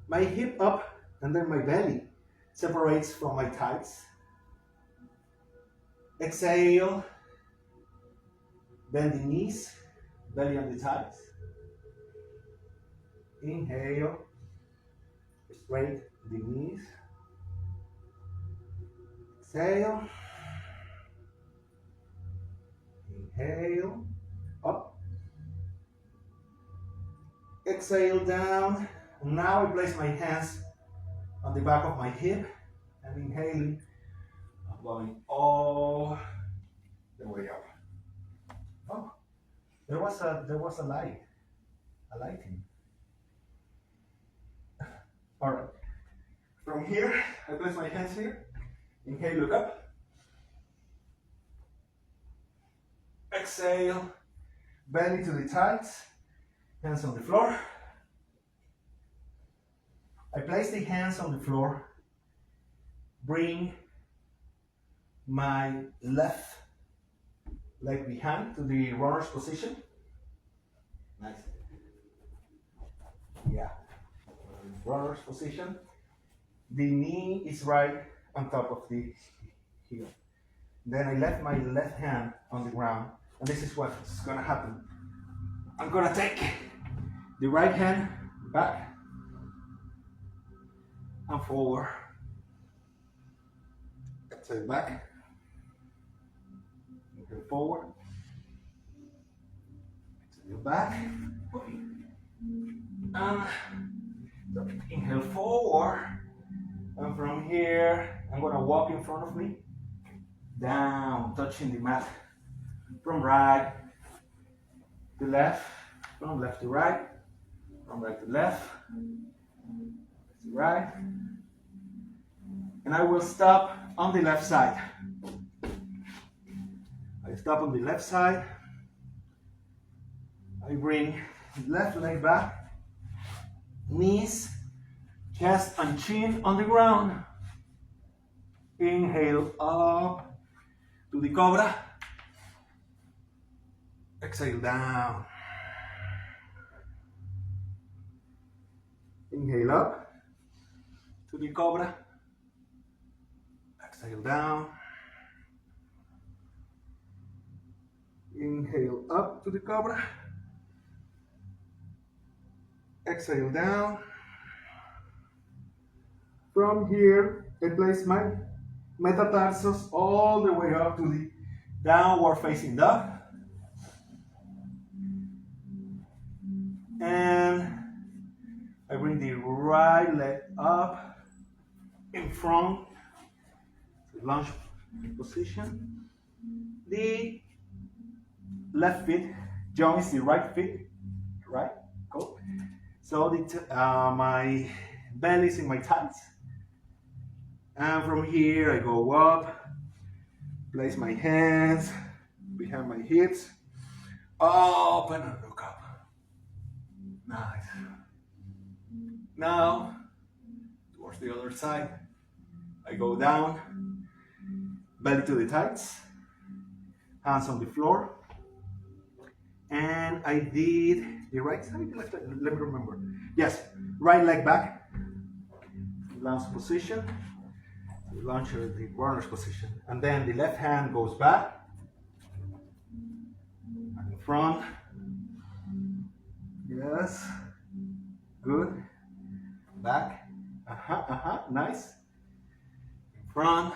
my hip up, and then my belly separates from my thighs. Exhale, bend the knees, belly on the thighs. Inhale, straight the knees. Exhale, inhale, up. Exhale down. And now I place my hands on the back of my hip and inhaling. I'm going all the way up. Oh, there was a lighting. All right. From here, I place my hands here. Inhale, look up. Exhale, belly to the thighs, hands on the floor. I place the hands on the floor. Bring my left leg behind to the runner's position. Nice. Yeah. Runner's position. The knee is right on top of the heel. Then I left my left hand on the ground, and this is what's gonna happen. I'm gonna take the right hand back and forward. Exhale back. Inhale forward. Exhale back. And inhale forward. And from here, I'm gonna walk in front of me, down, touching the mat. From right to left, from left to right, from right to left, to right, And I will stop on the left side. I stop on the left side. I bring left leg back, knees, chest and chin on the ground. Inhale up to the cobra. Exhale down. Inhale up to the cobra. Exhale down. Inhale up to the cobra. Exhale down. From here, I place my metatarsus all the way up to the downward facing dog. And I bring the right leg up in front, lunge position. The left foot joins the right foot, right? Cool. So my belly is in my thighs. And from here I go up, place my hands behind my hips, open and look up. Nice. Now, towards the other side, I go down, belly to the thighs, hands on the floor. And I did the right side, left side, let me remember. Yes, right leg back, lunge position, lunge the runner's position. And then the left hand goes back, and in front. Yes, good. Back, nice. In front,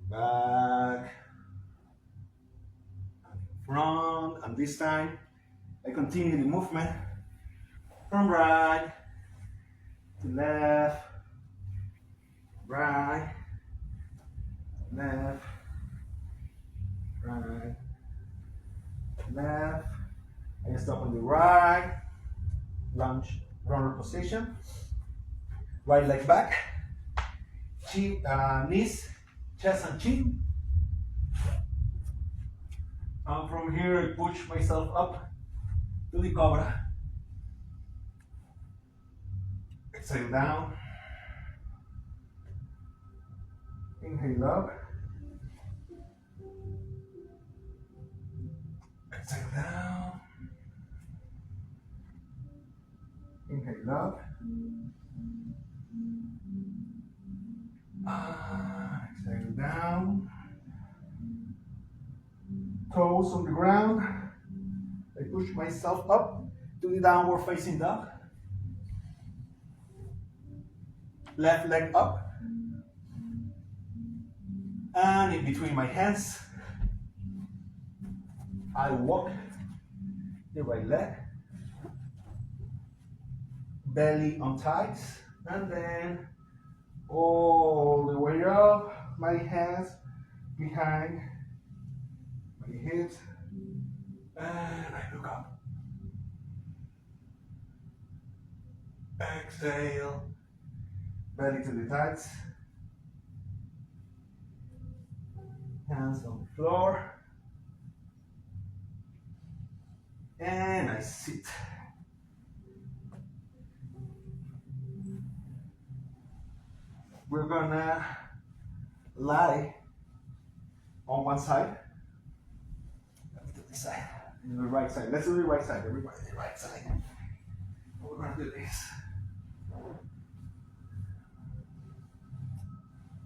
back, and in front. And this time, I continue the movement from right to left, right, left, right, left. I stop on the right, lunge, runner position, right leg back, chin, knees, chest and chin. And from here I push myself up to the cobra. Exhale down. Inhale up. Exhale down. Inhale up. Exhale down. Toes on the ground. I push myself up to the downward facing dog. Left leg up. And in between my hands, I walk the right leg. Belly on thighs, and then all the way up, my hands behind my hips, and I look up. Exhale, belly to the thighs, hands on the floor, and I sit. We're gonna lie on one side. Let me do this side. And the right side. Let's do the right side. Everybody, the right side. We're gonna do this.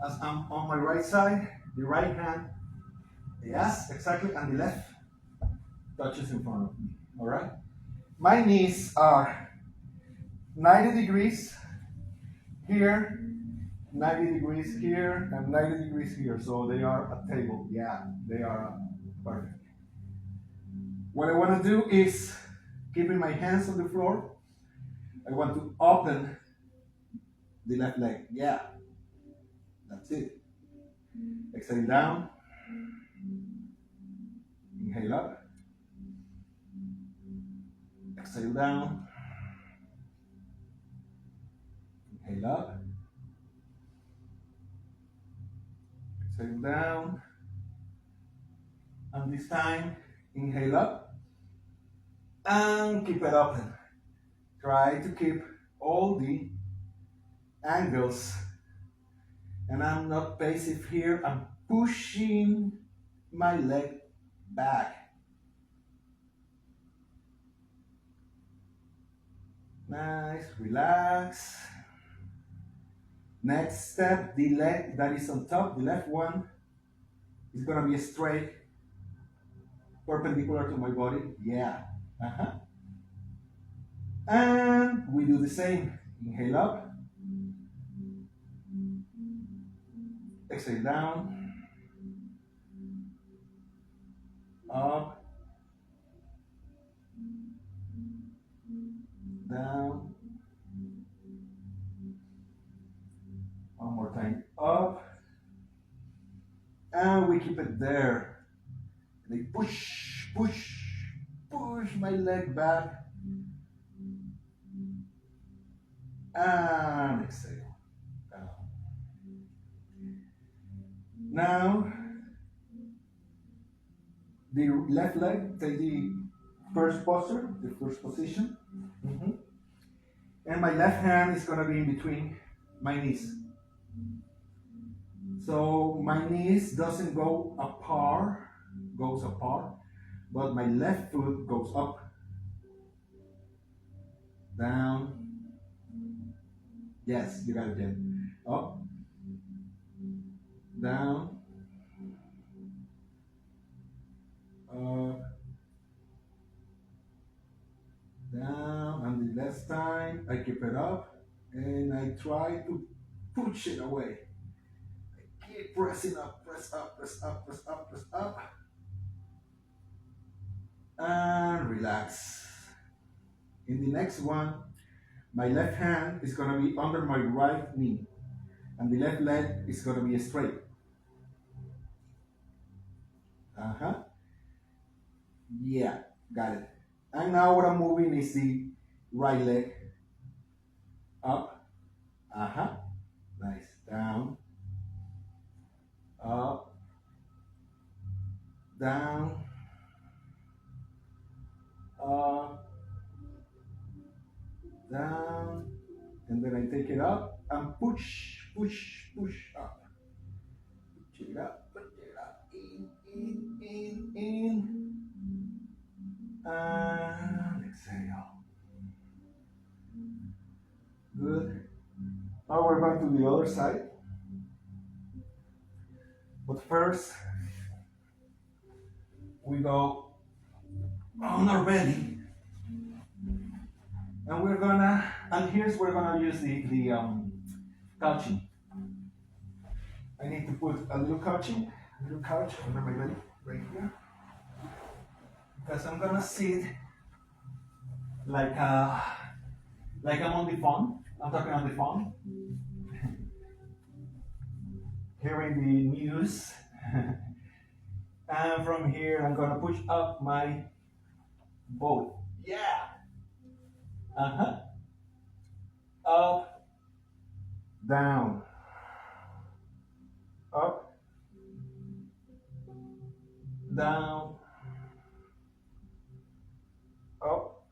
As I'm on my right side, the right hand, yes, exactly, and the left touches in front of me. All right. My knees are 90 degrees here. 90 degrees here and 90 degrees here, so they are a table. Yeah, they are perfect. What I want to do is, keeping my hands on the floor, I want to open the left leg. Yeah, that's it. Exhale down. Inhale up. Exhale down. Inhale up. Exhale down. And this time, inhale up and keep it open. Try to keep all the angles. And I'm not passive here. I'm pushing my leg back. Nice, relax. Next step, the leg that is on top, the left one, is gonna be straight, perpendicular to my body. Yeah. And we do the same. Inhale up. Exhale down. Up. Down. One more time. Up. And we keep it there. And I push, push, push my leg back. And exhale. Down. Now, the left leg, take the first posture, the first position. And my left hand is going to be in between my knees. So my knees doesn't go apart, goes apart, but my left foot goes up, down. Yes, you got it, Jen. Up, down, up, down, and the last time I keep it up and I try to push it away. I keep pressing up, press up, press up, press up, press up, and relax. In the next one, my left hand is going to be under my right knee and the left leg is going to be straight. Yeah, got it. And now what I'm moving is the right leg up. Nice. Down. Up. Down. Up. Down. And then I take it up and push, push, push up. Push it up, push it up. In. And exhale. Good. Now we're going to the other side. But first, we go on our belly. And we're gonna, and here's where we're gonna use the couching. I need to put a little couch under my belly, right here. Because I'm gonna sit like I'm on the phone. I'm talking on the phone, hearing the news. And from here, I'm gonna push up my boat. Yeah. Up, down, up, down, up,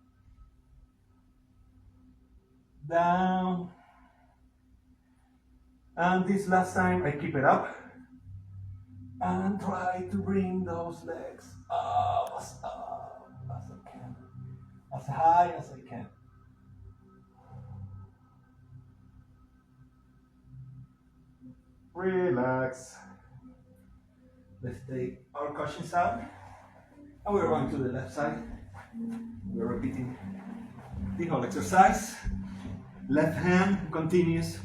down. And this last time I keep it up and try to bring those legs up as I can, as high as I can. Relax. Let's take our cushions out. And we're going to the left side. We're repeating the whole exercise. Left hand continues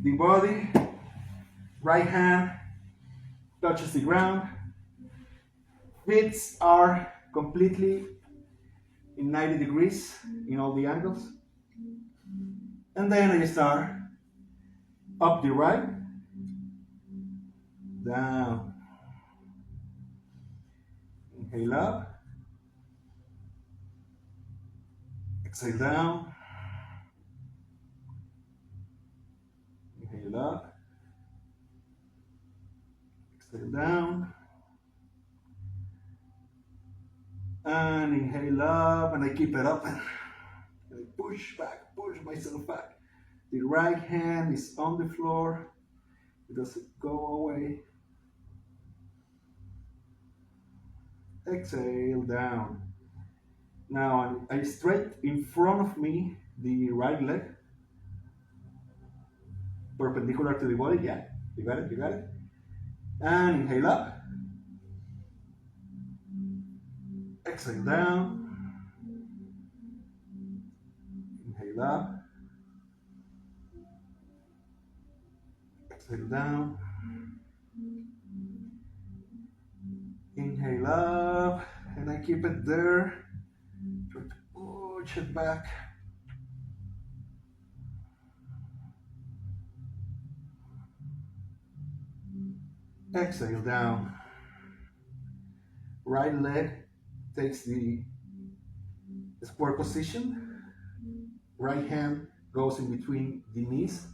the body. Right hand touches the ground. Feet are completely in 90 degrees in all the angles. And then I start up the right, down, inhale up, exhale down, inhale up, Exhale down. And inhale up, and I keep it up. And I push myself back. The right hand is on the floor. It doesn't go away. Exhale down. Now I straight in front of me the right leg, perpendicular to the body. Yeah, you got it. And inhale up. Exhale down. Inhale up. Exhale down. Inhale up. And I keep it there. Try to push it back. Exhale down. Right leg takes the square position. Right hand goes in between the knees.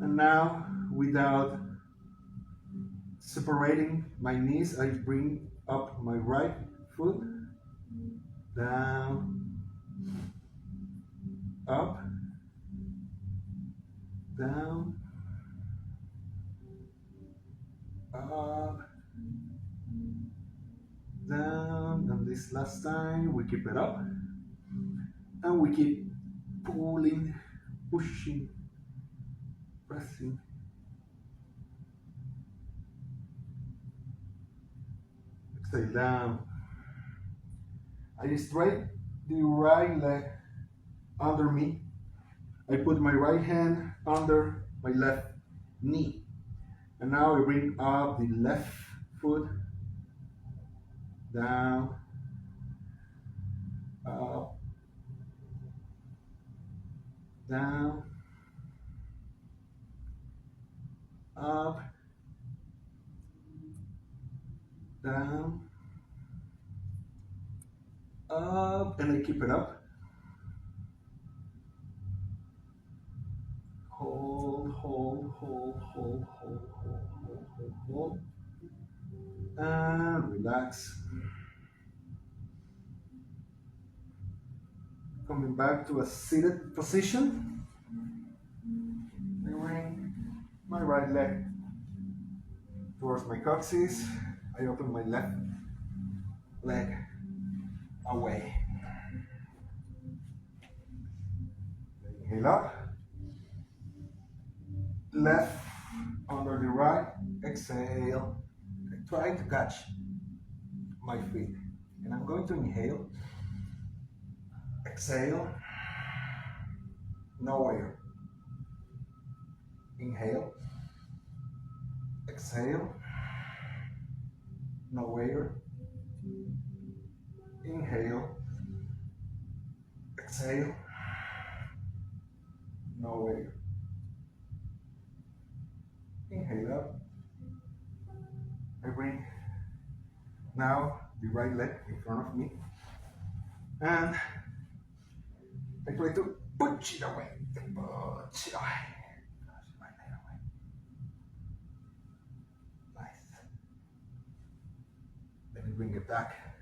And now, without separating my knees, I bring up my right foot. Down. Up. Down. Up. Down. And this last time, we keep it up. And we keep pulling, pushing, pressing. Exhale down. I straight the right leg under me. I put my right hand under my left knee. And now I bring up the left foot. Down. Up. Down. Up. Down. Up. And I keep it up. Hold. And relax. Coming back to a seated position. I bring my right leg towards my coccyx. I open my left leg away. Inhale up. Left under the right. Exhale. I try to catch my feet. And I'm going to inhale. Exhale. No air. Inhale. Exhale. No air. Inhale. Exhale. No air. Inhale up. I bring now the right leg in front of me. And I try to push it away. Push it away. Nice. Let me bring it back.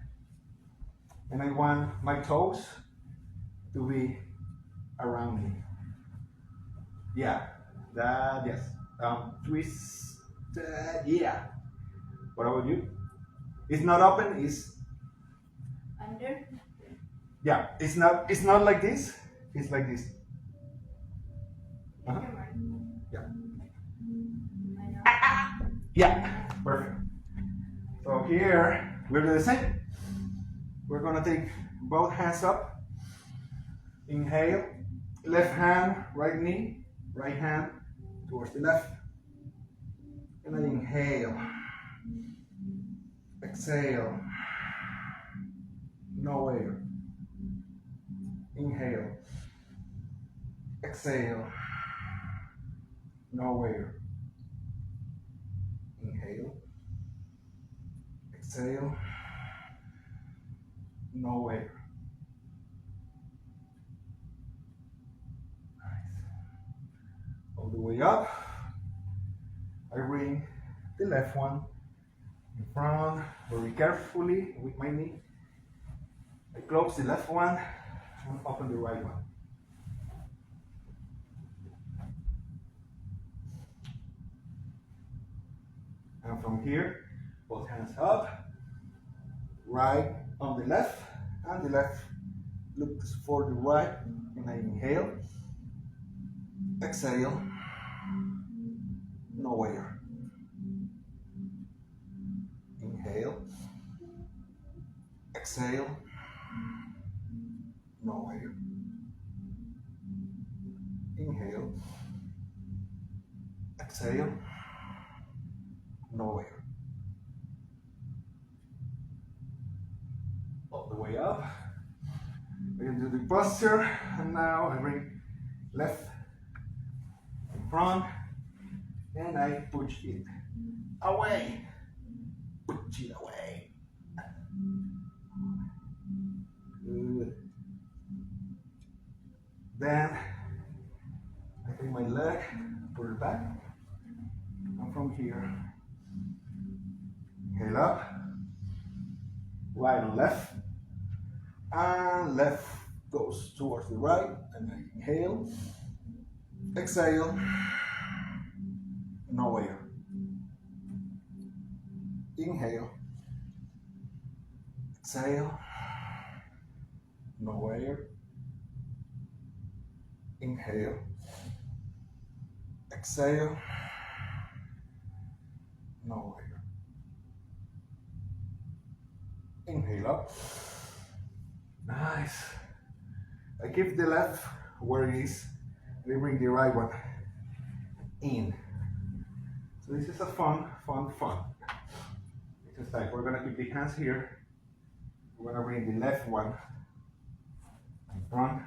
And I want my toes to be around me. Yeah. That, yes. Twist. Yeah. What about you? It's not open, it's Under? yeah, it's not like this, it's like this. Uh-huh. Yeah. Yeah, perfect. So here we're doing the same. We're gonna take both hands up. Inhale, left hand, right knee, right hand towards the left. And I inhale. Exhale. No air. Inhale. Exhale. No air. Inhale. Exhale. No air. Nice. All the way up. I bring the left one in front, very carefully with my knee. I close the left one and open the right one. And from here, both hands up, right on the left, and the left looks for the right. And I inhale, exhale, nowhere. Inhale, exhale, nowhere. Inhale, exhale, nowhere. All the way up. We're going to do the posture, and now I bring left in front, and I push it away. Push it away. Good. Then I take my leg, put it back, and from here, inhale up, right and left, and left goes towards the right, and I inhale, exhale, nowhere. Inhale, exhale, nowhere. Inhale, exhale, nowhere. Inhale up. Nice. I keep the left where it is, and I bring the right one in. So this is a fun exercise. We're gonna keep the hands here. We're gonna bring the left one in front,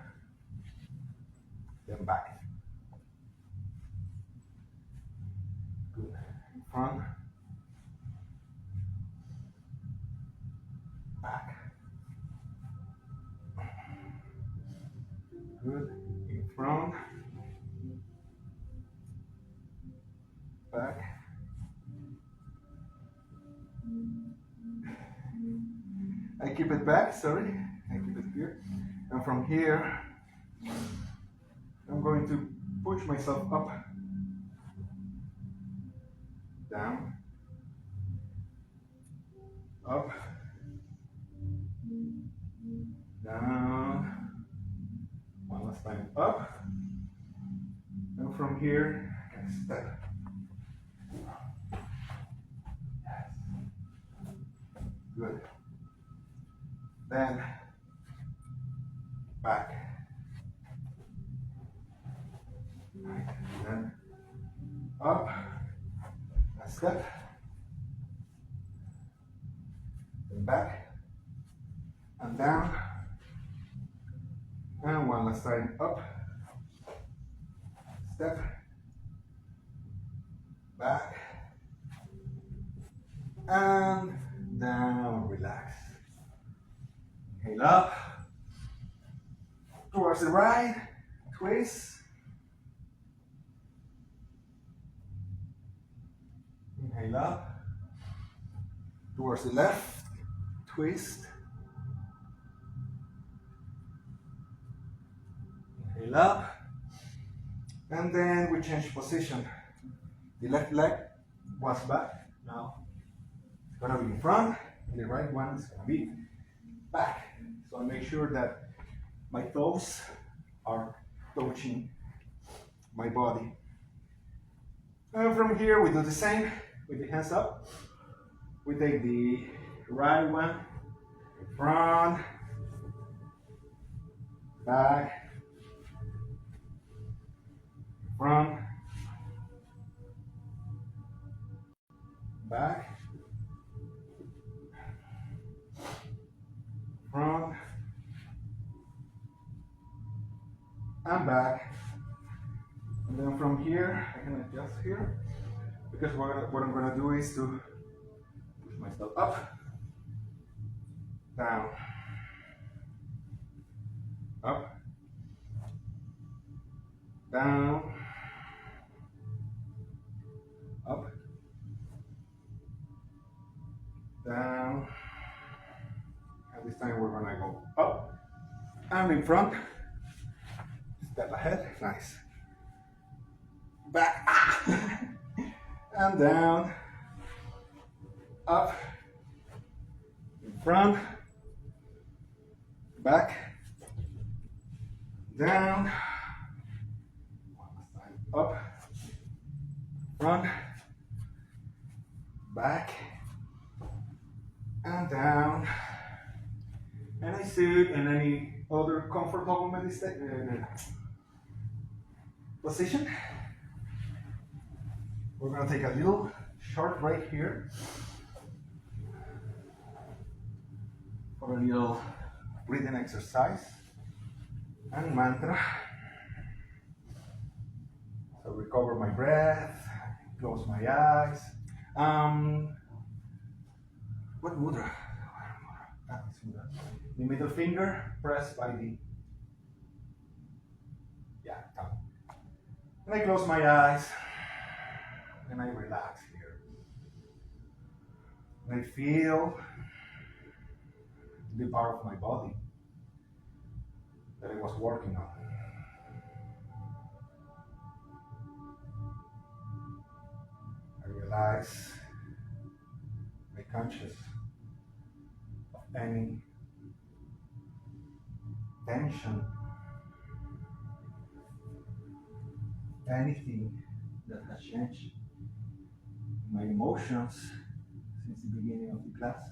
then back. Good. In front, back. Good. In front, back. I keep it back, sorry. I keep it here. And from here, I'm going to push myself up, down, up, down. One last time, up. And from here, I can step. Yes. Good. Then back. Right. Then up. A step. Then back. And down. And one last time, up. Step. Back. And down. Relax. Inhale up. Towards the right. Twist. Inhale up. Towards the left. Twist. Inhale up. And then we change position. The left leg was back. Now it's gonna be in front, and the right one is gonna be back. So I make sure that my toes are touching my body. And from here we do the same with the hands up. We take the right one in front, back, front, back, front, and back. And then from here, I can adjust here, because what I'm going to do is to push myself up, down, up, down, up, time we're gonna go up and in front. Step ahead. Nice. Back. And down. Up. In front. Back. Down. One last time. Up. Front. Back. And down. And I sit in any other comfortable position. We're going to take a little short break here for a little breathing exercise and mantra. So recover my breath, close my eyes. What mudra? The middle finger pressed by the tongue. And I close my eyes and I relax here. And I feel the part of my body that I was working on. I realize my conscious of any tension, anything that has changed in my emotions since the beginning of the class.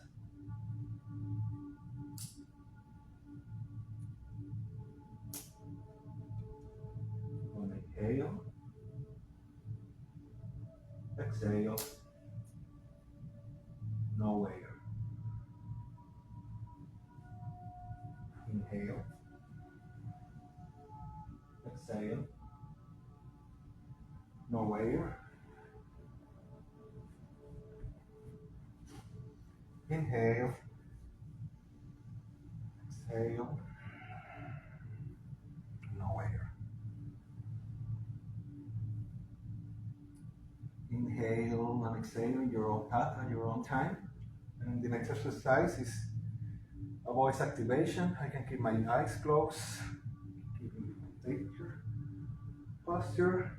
I'm gonna inhale, exhale, no air. Inhale, exhale, no air. Inhale, exhale, no air. Inhale and exhale in your own path and your own time. And the next exercise is a voice activation. I can keep my eyes closed, keep your posture.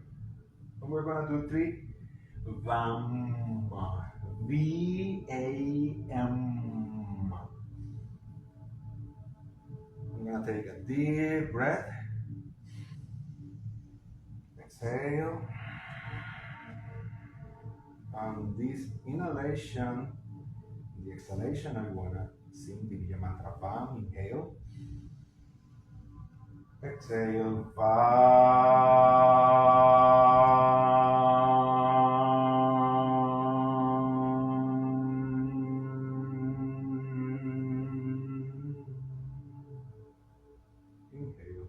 And we're gonna do 3 VAM. V-A-M. I'm gonna take a deep breath. Exhale. And this inhalation, the exhalation, I wanna sing the Vijaya mantra VAM. Inhale. Exhale. Inhale.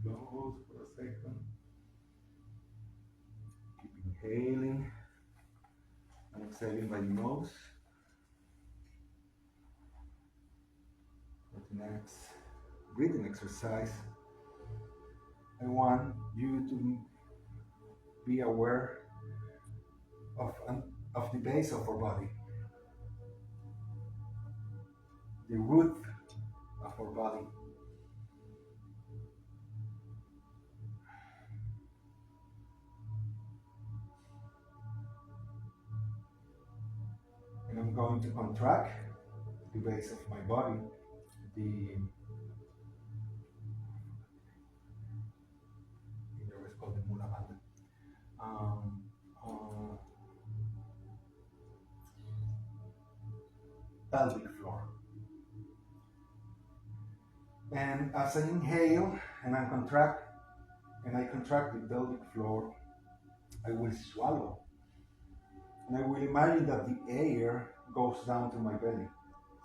Close for a second. Keep inhaling and exhaling by the nose. For the next breathing exercise, I want you to be aware of the base of our body, the root of our body. And I'm going to contract the base of my body, the pelvic floor. And as I inhale and I contract the pelvic floor, I will swallow. And I will imagine that the air goes down to my belly.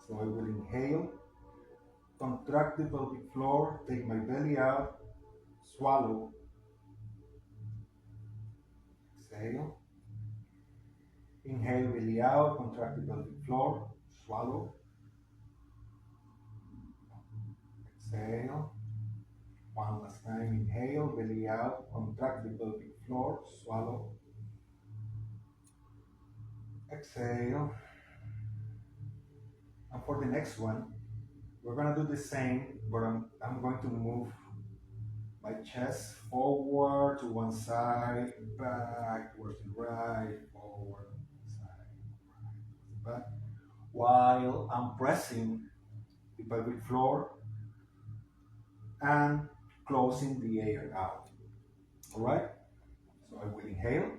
So I will inhale, contract the pelvic floor, take my belly out, swallow, exhale. Inhale, belly out, contract the pelvic floor, swallow, exhale. One last time, inhale, belly out, contract the pelvic floor, swallow, exhale. And for the next one, we're gonna do the same, but I'm going to move my chest forward to one side, back towards the right, forward, side, right, back, while I'm pressing the pelvic floor and closing the air out. All right? So I will inhale,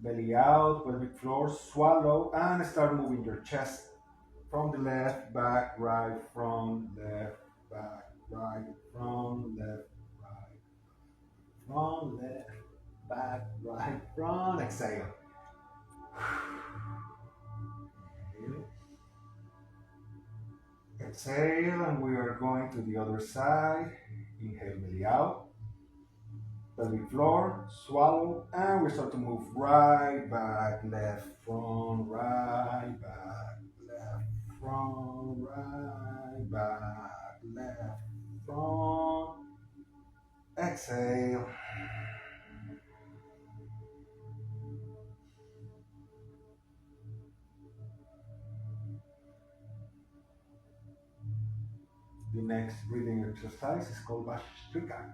belly out, pelvic floor, swallow, and start moving your chest from the left, back, right, front, left, back, right, front, left, right, front, left, back, right, front. Exhale. Inhale. Exhale, and we are going to the other side. Inhale, belly out, pelvic floor, swallow, and we start to move right, back, left, front, right, back, left, front, right, back, left, front. Exhale. The next breathing exercise is called Bhastrika.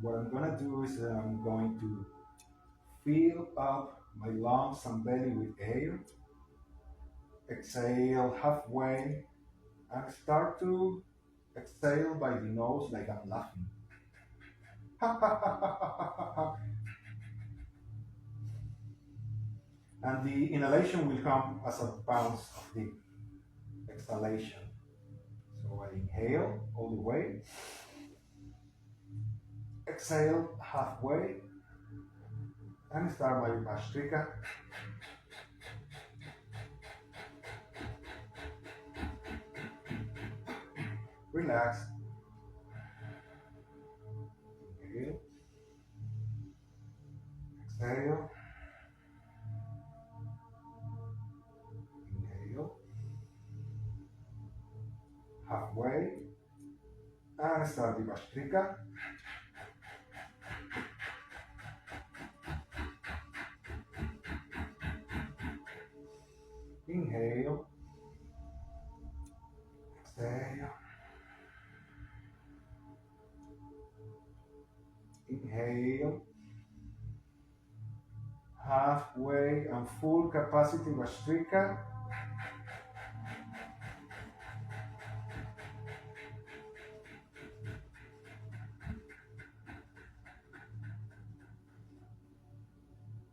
What I'm gonna do is I'm going to fill up my lungs and belly with air. Exhale halfway and start to exhale by the nose like I'm laughing. And the inhalation will come as a bounce of the exhalation. So I inhale all the way, exhale halfway, and start my Bhastrika. Relax. Inhale, exhale, inhale, halfway, and start the Bhastrika. Inhale, exhale, inhale, halfway and full capacity Bhastrika.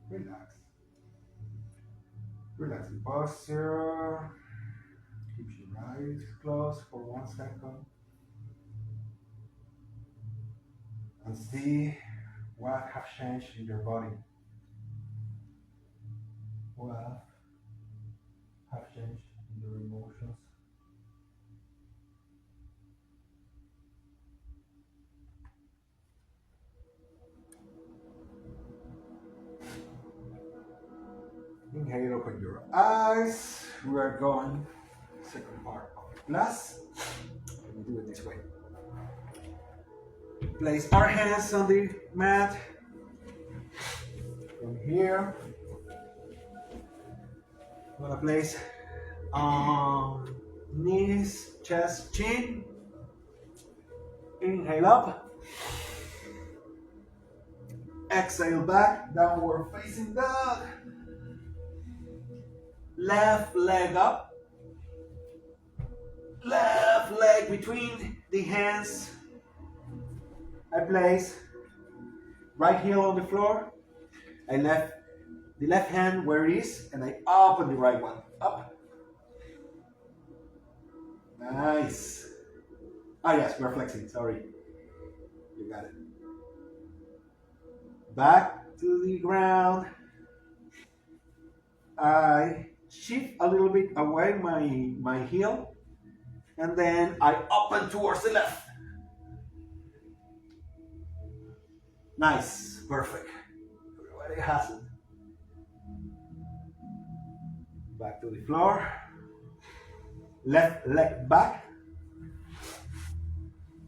Relax. Relax the posture. Keep your eyes closed for 1 second. And see what has changed in your body. What have changed in your emotions. Inhale, open your eyes. We are going second part of the class. Let me do it this way. Place our hands on the mat. From here, I'm gonna place knees, chest, chin. Inhale up. Exhale back, downward facing dog. Left leg up. Left leg between the hands. I place right heel on the floor. I left the left hand where it is, and I open the right one. Up. Nice. Ah, yes, we're flexing. Sorry. You got it. Back to the ground. I shift a little bit away my heel, and then I open towards the left. Nice, perfect. Everybody has it. Back to the floor. Left leg back.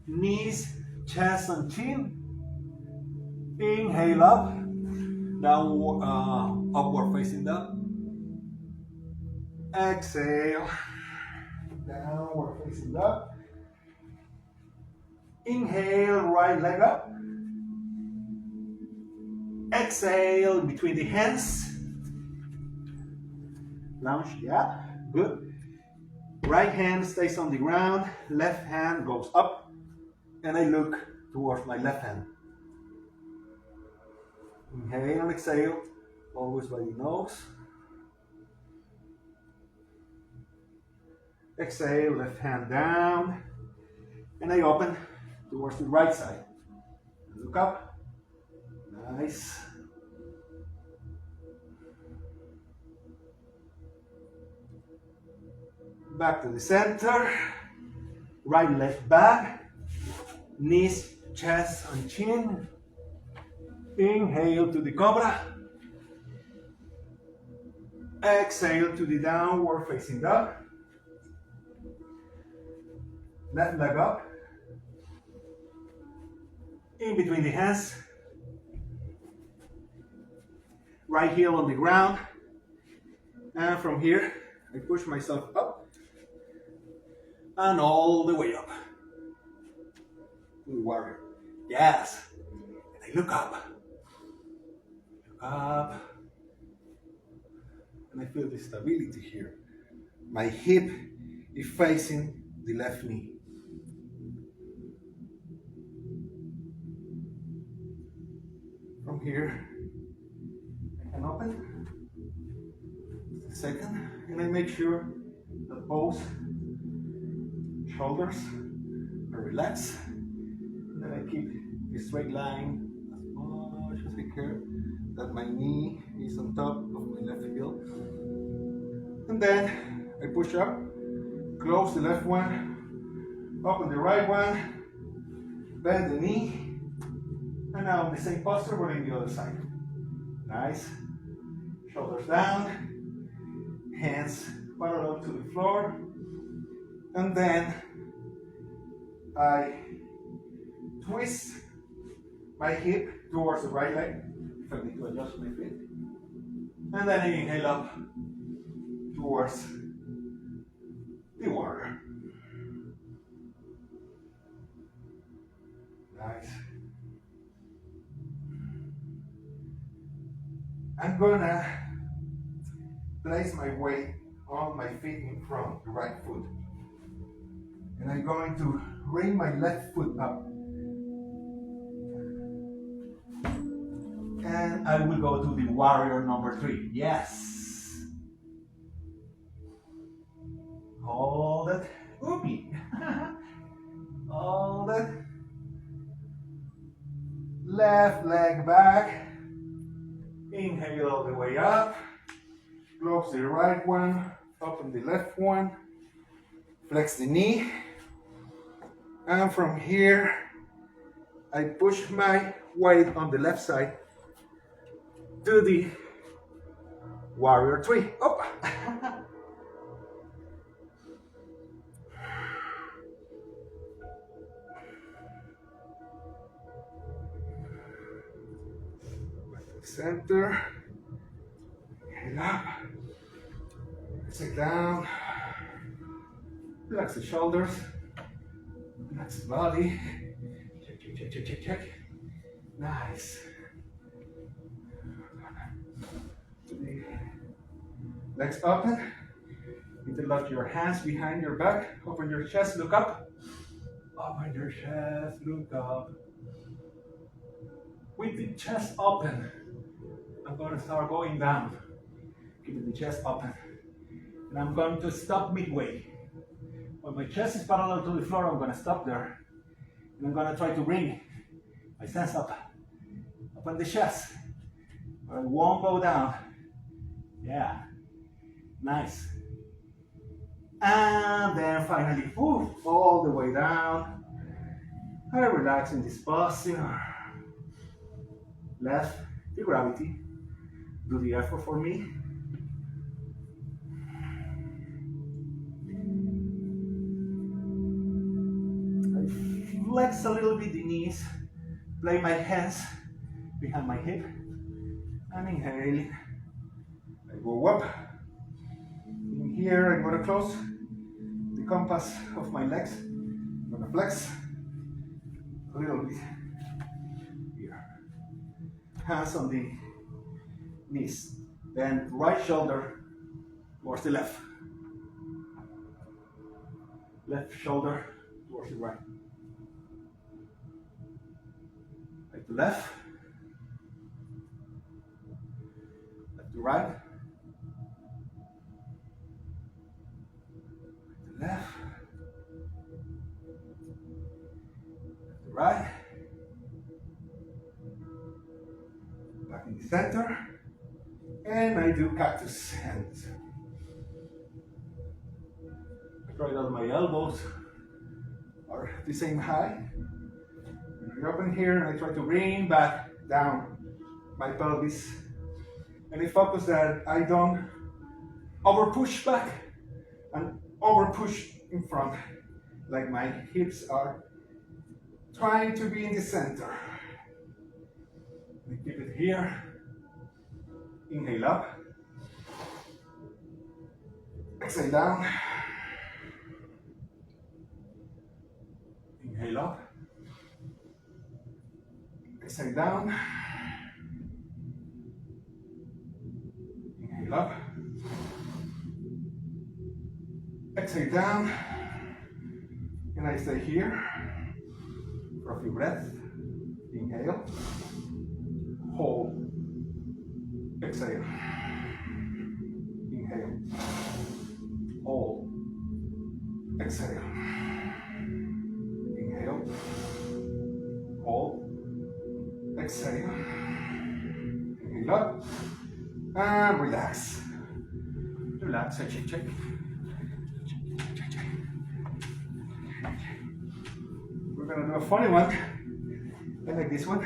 Knees, chest, and chin. Inhale up. Down, upward facing dog. Exhale. Downward facing dog. Inhale, right leg up. Exhale between the hands. Lounge, yeah, good. Right hand stays on the ground, left hand goes up, and I look towards my left hand. Inhale and exhale, always by the nose. Exhale, left hand down, and I open towards the right side. Look up, nice. Back to the center, right leg back, knees, chest, and chin. Inhale to the cobra. Exhale to the downward facing dog. Left leg up. In between the hands. Right heel on the ground. And from here, I push myself up. And all the way up. To the warrior. Yes. And I look up. Look up. And I feel the stability here. My hip is facing the left knee. From here, I can open. Just a second. And I make sure that both shoulders are relaxed. And then I keep a straight line as much as I can, that my knee is on top of my left heel. And then I push up, close the left one, open the right one, bend the knee, and now in the same posture but in the other side. Nice. Shoulders down, hands parallel to the floor, and then I twist my hip towards the right leg, if I need to adjust my feet. And then I inhale up towards the warrior. Nice. I'm gonna place my weight on my feet in front, the right foot. And I'm going to bring my left foot up. And I will go to the warrior number 3. Yes. Hold it. Oopie. Hold it. Left leg back. Inhale all the way up. Close the right one. Open the left one. Flex the knee. And from here, I push my weight on the left side to the warrior 3. Oh. Back to the center. Head up. Sit down. Relax the shoulders. Relax the body. Check, check, check, check, check, check. Nice. Legs open. Interlock your hands behind your back. Open your chest, look up. Open your chest, look up. With the chest open, I'm going to start going down. Keeping the chest open. And I'm going to stop midway. When my chest is parallel to the floor, I'm going to stop there. And I'm going to try to bring my stance up on the chest. But I won't go down. Yeah. Nice. And then finally, all the way down. I relax in this posture. Left the gravity. Do the effort for me. I flex a little bit the knees. Play my hands behind my hip. And inhale. I go up. In here, I'm gonna close the compass of my legs. I'm gonna flex a little bit here. Hands on the knees. Then right shoulder towards the left. Left shoulder towards the right. Right to left. Left to right. Left, right, back in the center, and I do cactus hands. I try that my elbows are the same height. And I open here and I try to bring back down my pelvis, and I focus that I don't over push back and over push in front, like my hips are trying to be in the center. I keep it here. Inhale up. Exhale down. Inhale up. Exhale down. Inhale up. Exhale down, and I stay here for a few breaths. Inhale, hold, exhale, inhale, hold, exhale, inhale, hold, exhale, inhale up, and relax. Relax, check. We're gonna do a funny one. I like this one.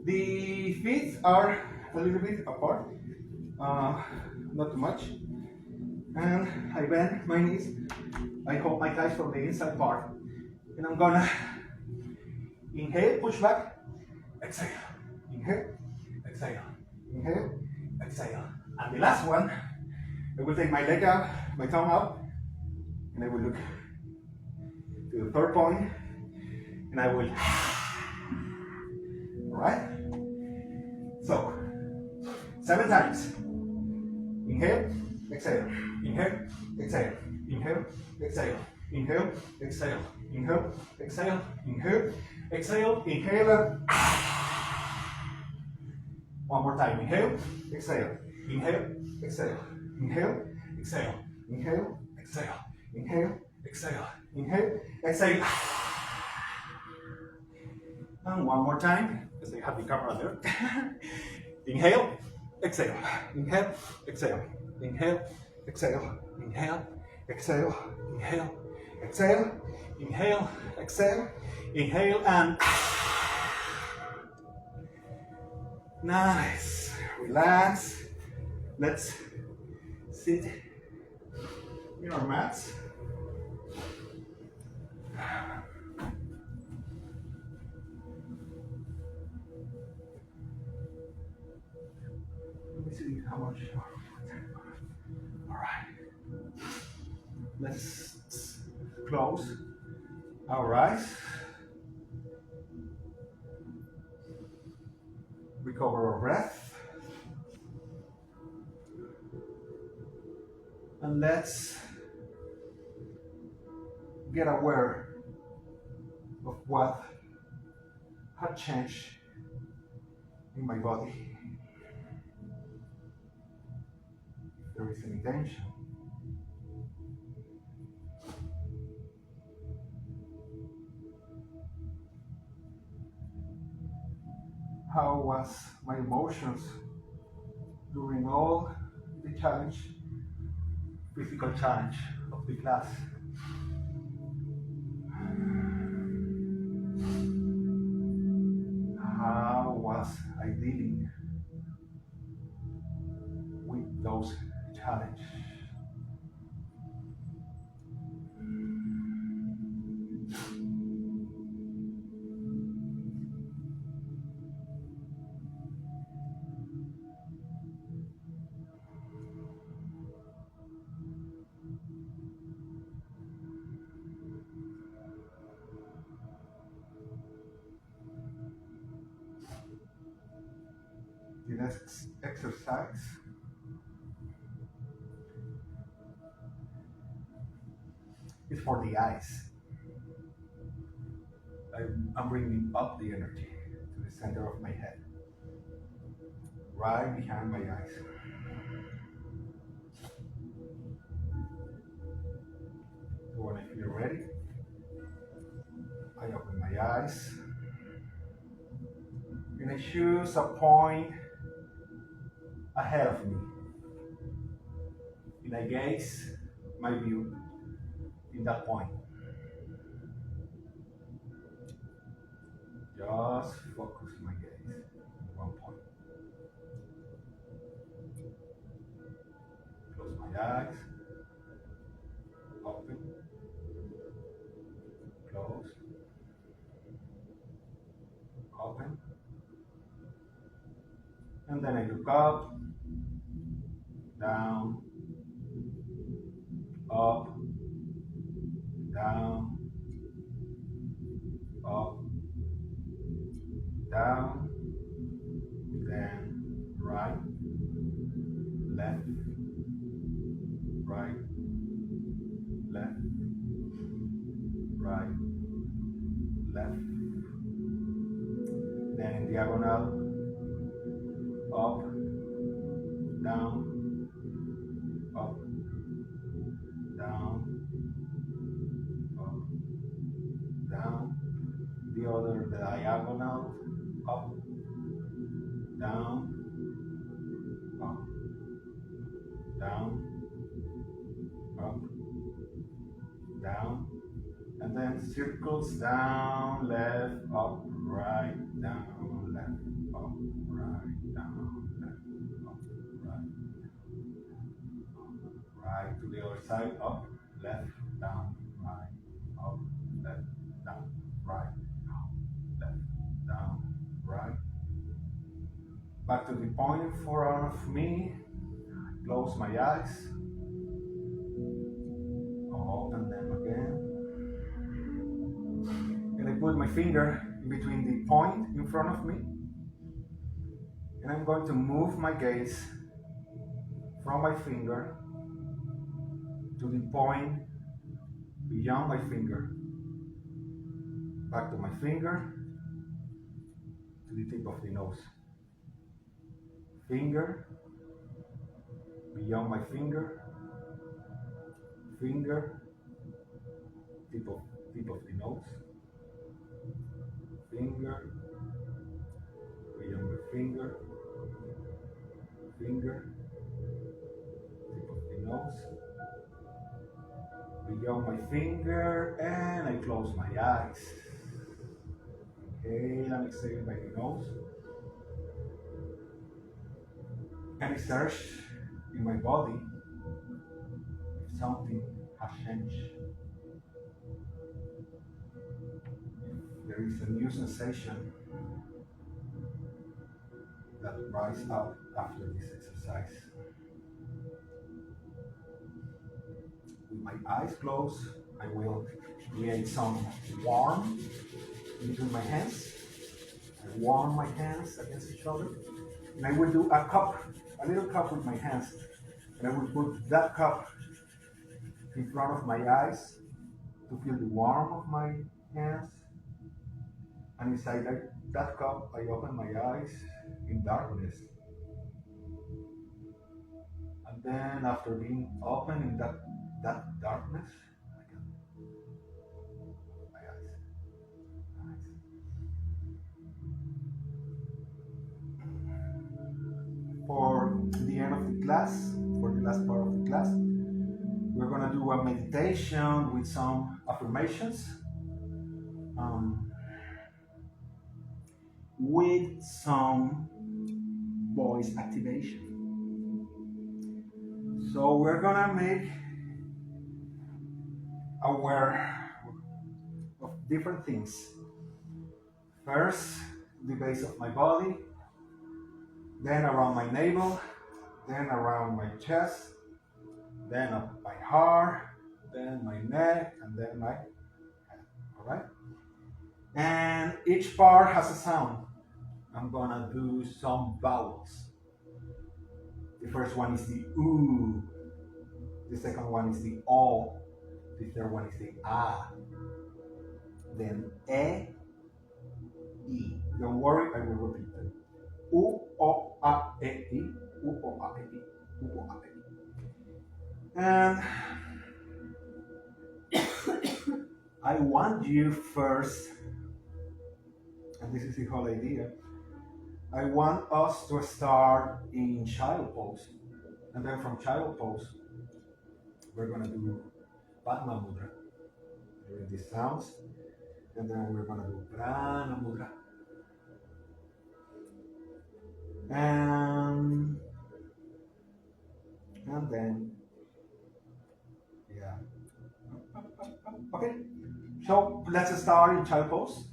The feet are a little bit apart, not too much. And I bend my knees. I hold my thighs from the inside part. And I'm gonna inhale, push back, exhale. Inhale, exhale. Inhale, exhale. And the last one, I will take my leg out, my tongue out, and I will look to the third point, and I will, alright? So, 7 times. Inhale, exhale, inhale, exhale, inhale, exhale, inhale, exhale, inhale, exhale, inhale, exhale, inhale, one more time. Inhale, exhale, inhale, exhale, inhale, exhale, inhale, exhale, inhale, exhale, inhale, exhale. And one more time, because I have the camera there. Inhale, exhale, inhale, exhale, inhale, exhale, inhale, exhale, inhale, exhale, inhale, exhale, inhale, and nice. Relax. Let's sit in our mats. Let me see how much. All right. Let's close our eyes. Recover our breath. And let's get aware of what had changed in my body. If there is any tension. how was my emotions during all the challenge, physical challenge of the class. How was I dealing with those challenges? The next exercise is for the eyes. I'm bringing up the energy to the center of my head, right behind my eyes. So when I feel ready, I open my eyes and I choose a point ahead of me. And I gaze my view in that point. Just focus my gaze in one point. Close my eyes, open, close, open. And then I look up, down, up, down, up, down, then right, left, right, left, right, left. Then in diagonal, up, down, up, down, up, down. The other diagonal, up, down, up, down, up, down, and then circles down, left, up, right, down, left, up, right, down, left, up, right, right to the other side, up, left, down, right, up, left, down, right, left, down, right. Back to the point in front of me. Close my eyes. Open them again. And I put my finger in between the point in front of me. And I'm going to move my gaze from my finger to the point beyond my finger. Back to my finger, to the tip of the nose. Finger, beyond my finger, finger, tip of the nose, finger, beyond my finger, finger, tip of the nose, beyond my finger, and I close my eyes. Inhale and exhale by the nose. And I search in my body if something has changed. If there is a new sensation that rises up after this exercise. With my eyes closed, I will create some warmth between my hands. I warm my hands against each other. And I will do a little cup with my hands. And I will put that cup in front of my eyes to feel the warmth of my hands. And inside that cup, I open my eyes in darkness. And then after being open in that darkness, I can open my eyes. class, for the last part of the class. We're gonna do a meditation with some affirmations, with some voice activation. So we're gonna make aware of different things. First, the base of my body, then around my navel, then around my chest, then up my heart, then my neck, and then my head. All right? And each part has a sound. I'm gonna do some vowels. The first one is the oo. The second one is the o. The third one is the a. Then e, I. Don't worry, I will repeat them. U, O, A, E, I. U, O, A, E, I. U, O, A, E, I. And I want you first, and this is the whole idea, I want us to start in child pose. And then from child pose, we're going to do Padma Mudra during these sounds. And then we're going to do Prana Mudra. And then, yeah. Okay, so let's start in child pose.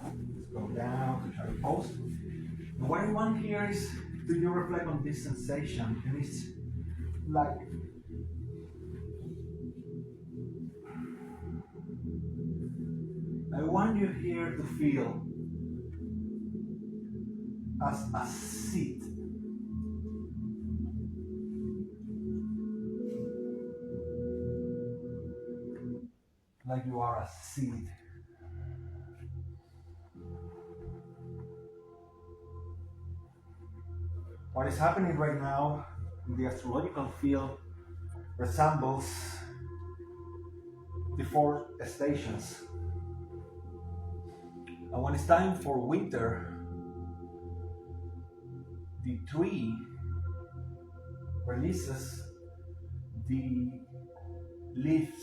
Let's go down to child pose. And what I want here is, do you reflect on this sensation? And it's like, I want you here to feel as a seed. Like you are a seed. What is happening right now in the astrological field resembles the 4 stations. And when it's time for winter, the tree releases the leaves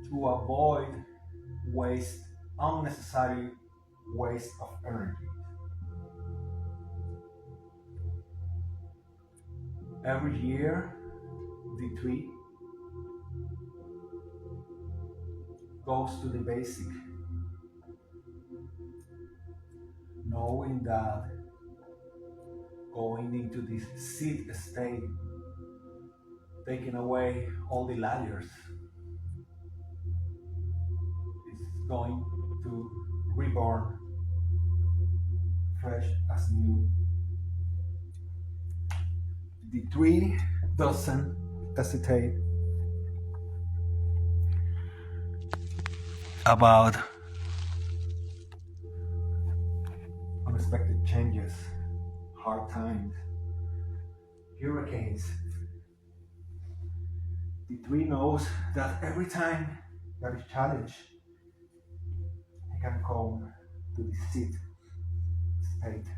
to avoid unnecessary waste of energy. Every year, the tree goes to the basic, knowing that going into this seed state, taking away all the layers, is going to reborn fresh as new. The tree doesn't hesitate about unexpected changes, hard times, hurricanes. The tree knows that every time there is challenge, it can come to the seed state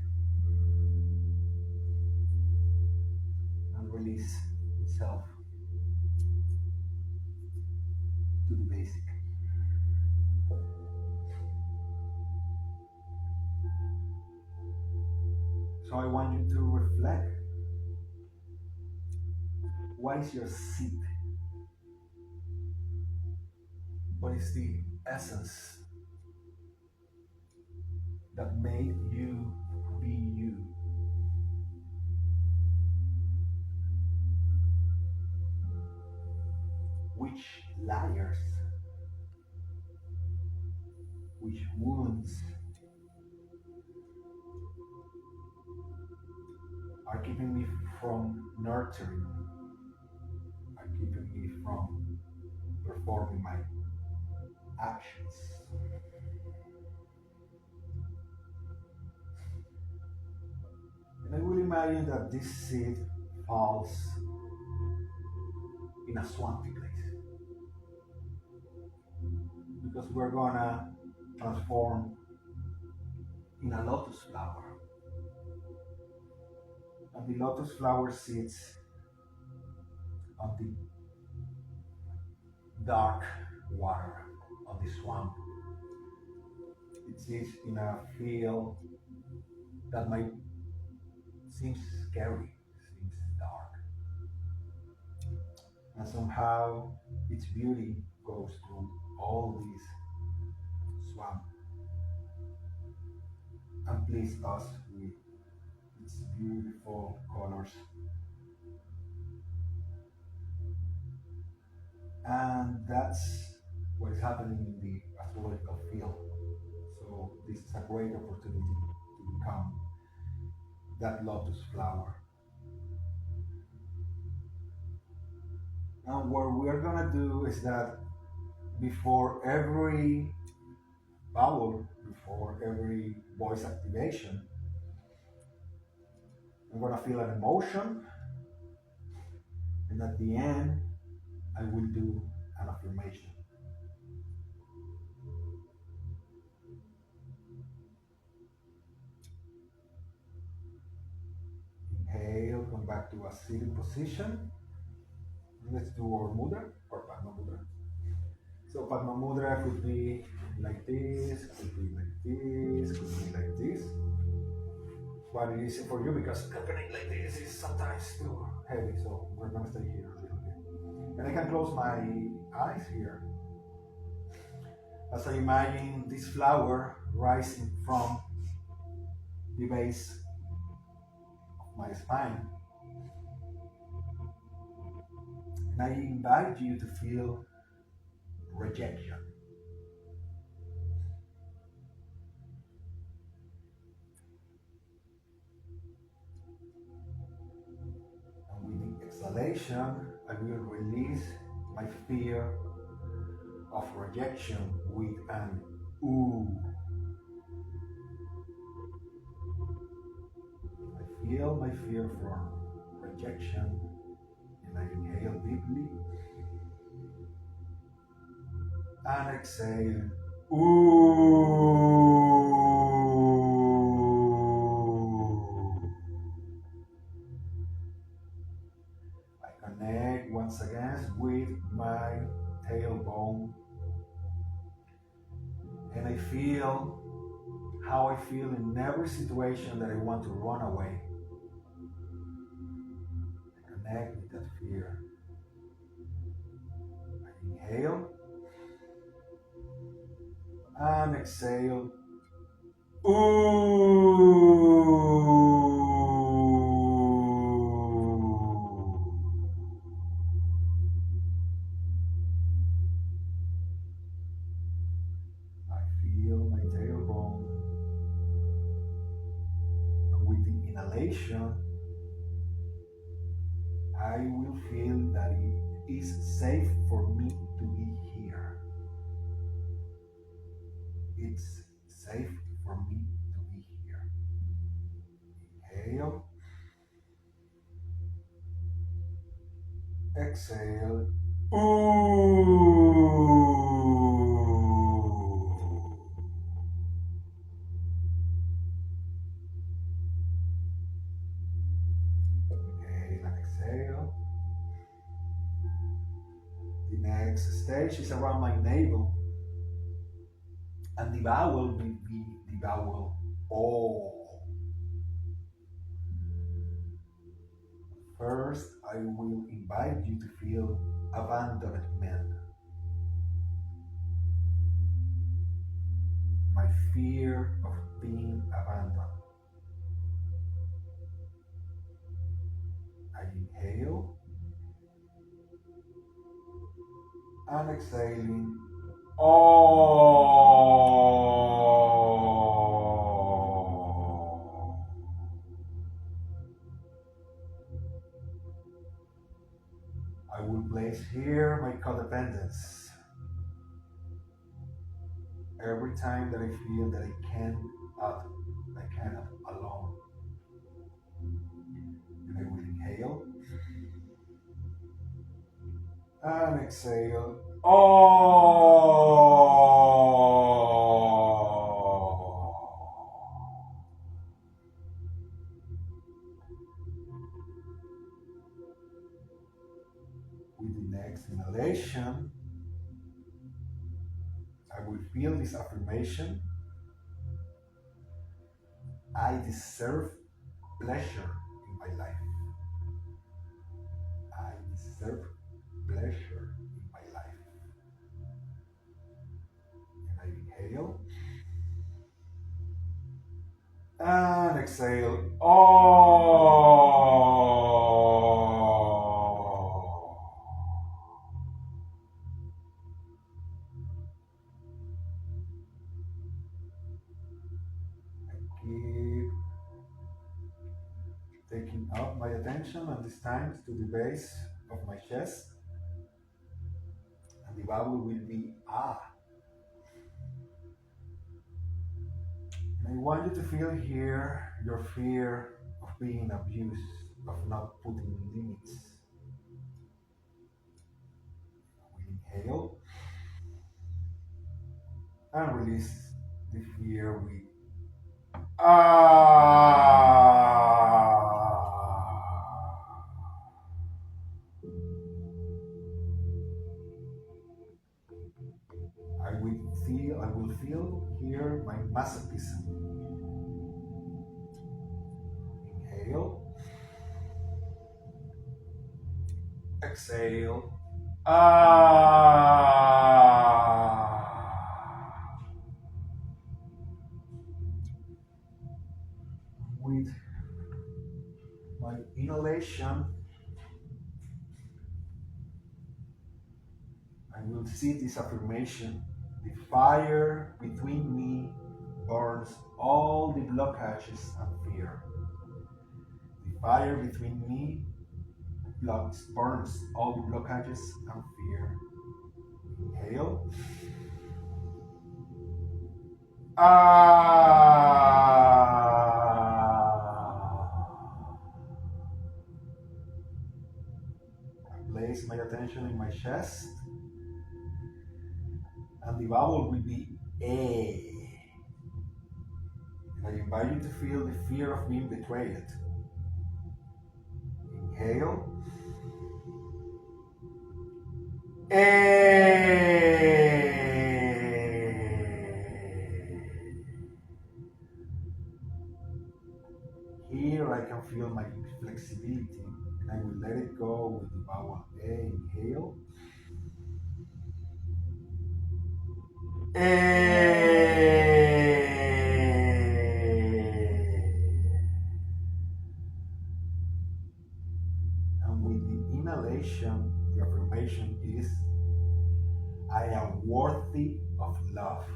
and release itself to the basic. So I want you to reflect. What is your seed? What is the essence that made you be you? Which layers, which wounds are keeping me from nurturing, are keeping me from performing my actions? And I will imagine that this seed falls in a swampy place, because we're gonna transform in a lotus flower. And the lotus flower sits on the dark water, on the swamp. It sits in a field that might seem scary, seems dark. And somehow its beauty goes through all this swamp and please us with its beautiful colors. And that's what is happening in the astrological field. So this is a great opportunity to become that lotus flower. And what we're gonna do is that before every vowel, before every voice activation, I'm gonna feel an emotion, and at the end, I will do an affirmation. Inhale, come back to a sitting position. Let's do our mudra or Padma mudra. So Padma mudra could be like this, could be like this, could be like this. But it is easy for you because opening like this is sometimes too heavy, so we're gonna stay here a little bit. And I can close my eyes here as I imagine this flower rising from the base of my spine. And I invite you to feel rejection. And with the exhalation, I will release my fear of rejection with an ooh. I feel my fear from rejection, and I inhale deeply and exhale. Ooh. I connect once again with my tailbone, and I feel how I feel in every situation that I want to run away. I connect with that fear. I inhale and exhale. Ooh. I feel my tailbone, and with the inhalation, I will feel that it is safe for me to be here. It's safe for me to be here. Inhale. Exhale. Ooh. Inhale and exhale. The next stage is around my navel. And the vowel will be the vowel O. First, I will invite you to feel abandonment. My fear of being abandoned. I inhale and exhaling. Oh. I will place here my codependence. Every time that I feel that I cannot alone. And I will inhale and exhale. Oh. I will feel this affirmation. I deserve pleasure in my life. I deserve pleasure in my life. And I inhale and exhale. Keep taking out my attention, and this time to the base of my chest, and the vowel will be ah. And I want you to feel here your fear of being abused, of not putting limits. We inhale and release the fear with ah. I will feel here my masochism. Inhale, exhale, ah. With my inhalation, I will see this affirmation. The fire between me burns all the blockages and fear. The fire between me burns all the blockages and fear. Inhale. I place my attention in my chest, and the vowel will be A. And I invite you to feel the fear of being betrayed. Inhale. A. Here I can feel my flexibility, and I will let it go with the vowel A. Inhale. A. And with the inhalation, the affirmation is, I am worthy of love.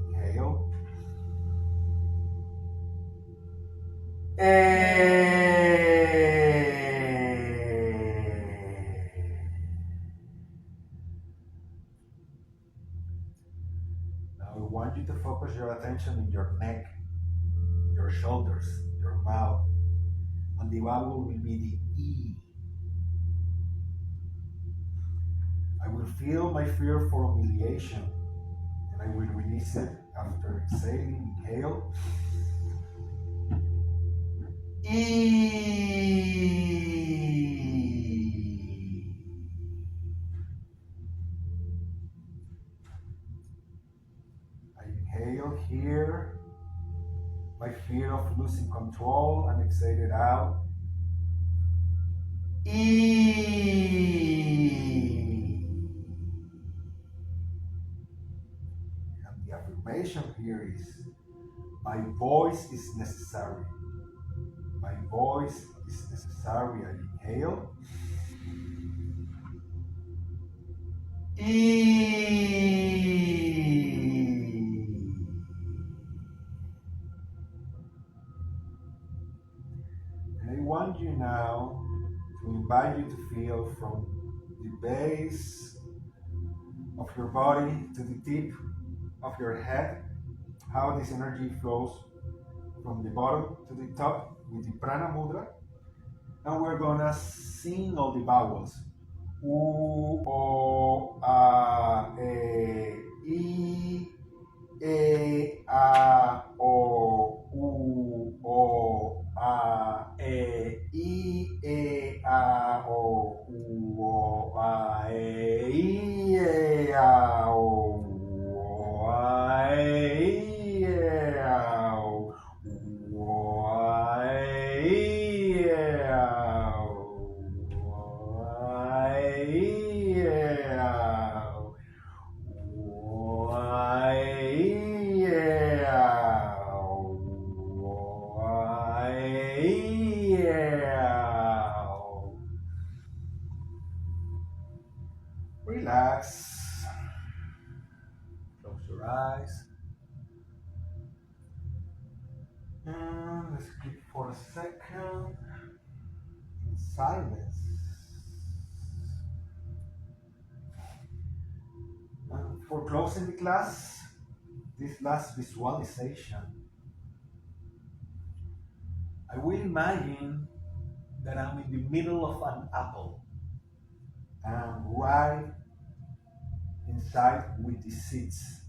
Inhale. Now I want you to focus your attention in your neck, your shoulders, your mouth, and the vowel will be the E. I will feel my fear for humiliation, and I will release it after exhaling. Inhale. E. I inhale here my fear of losing control and exhale it out. E. And the affirmation here is, my voice is necessary. My voice is necessary. I inhale. E. And I want you now to invite you to feel from the base of your body to the tip of your head how this energy flows from the bottom to the top with the prana mudra. And we're gonna sing all the vowels. U, O, A, E, A, O, U, O, A, I, A, O, U, O, A, I, A, O. your eyes. And let's keep for a second in silence. And for closing the class, this last visualization, I will imagine that I'm in the middle of an apple and right inside with the seeds.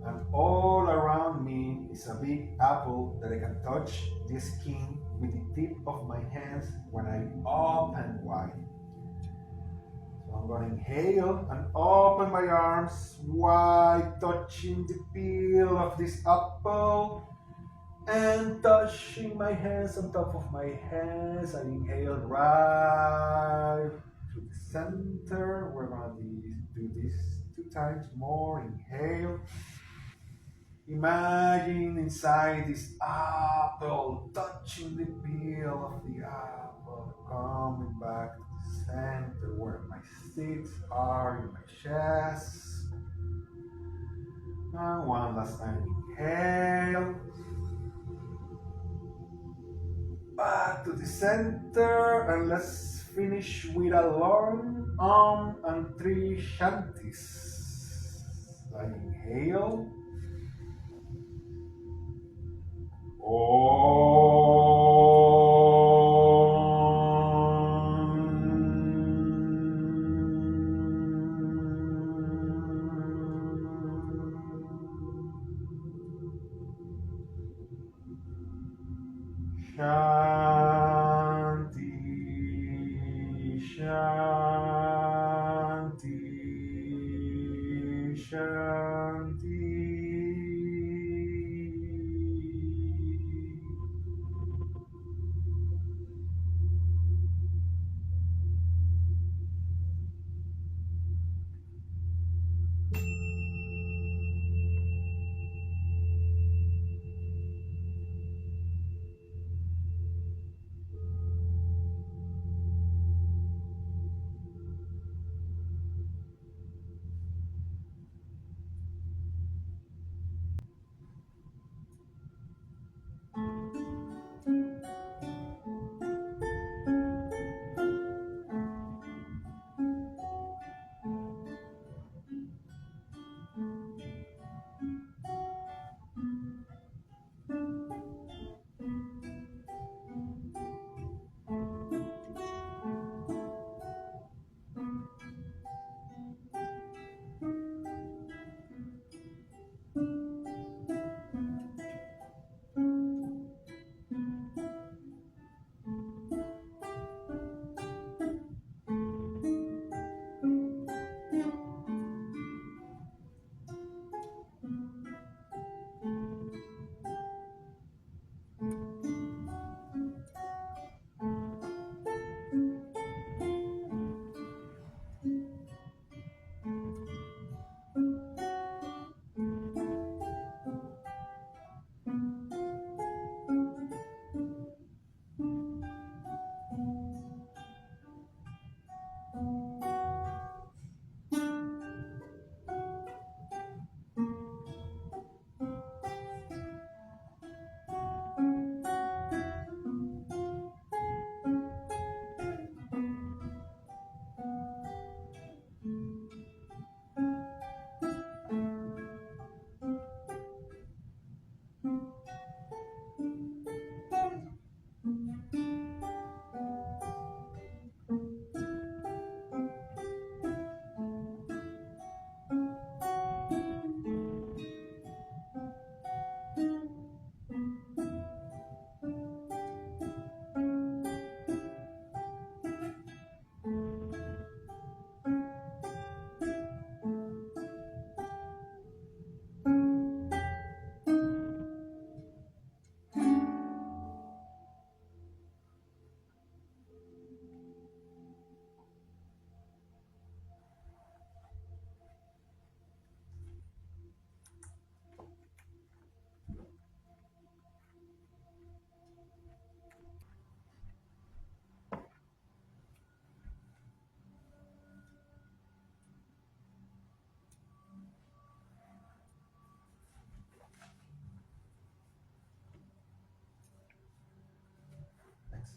And all around me is a big apple that I can touch the skin with the tip of my hands when I open wide. So I'm going to inhale and open my arms wide, touching the peel of this apple and touching my hands on top of my hands. I inhale right to the center. We're going to do this 2 times more. Inhale. Imagine inside this apple, touching the peel of the apple, coming back to the center where my seeds are in my chest. And one last time, inhale. Back to the center, and let's finish with a long and 3 shanties. I inhale. Shanti, Shanti, Shanti.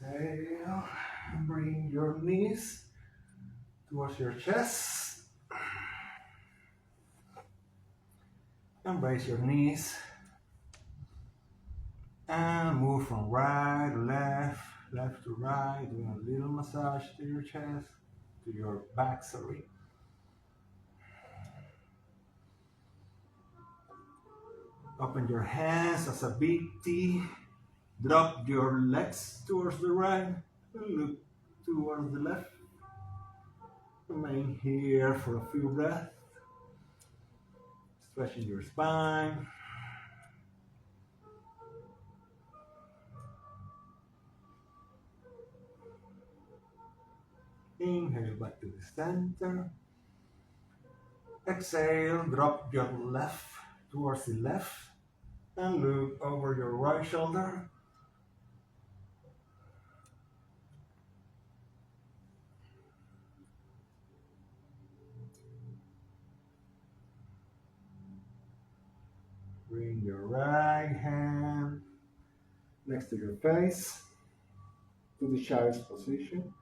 Exhale. Bring your knees towards your chest. Embrace your knees. And move from right to left, left to right, doing a little massage to your chest, to your back, sorry. Open your hands as a big T. Drop your legs towards the right, look towards the left. Remain here for a few breaths. Stretching your spine. Inhale back to the center. Exhale, drop your left towards the left and look over your right shoulder. Bring your right hand next to your face to the child's position.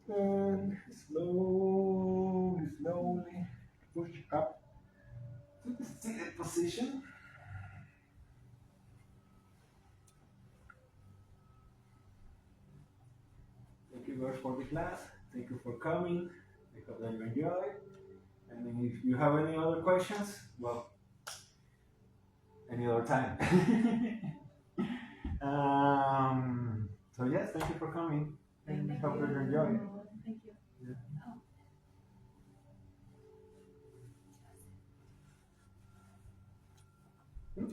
And slowly, slowly push up to the seated position. Thank you guys for the class. Thank you for coming. I hope that you enjoy. And then if you have any other questions, well, any other time. So yes, thank you for coming. And I hope that you enjoy.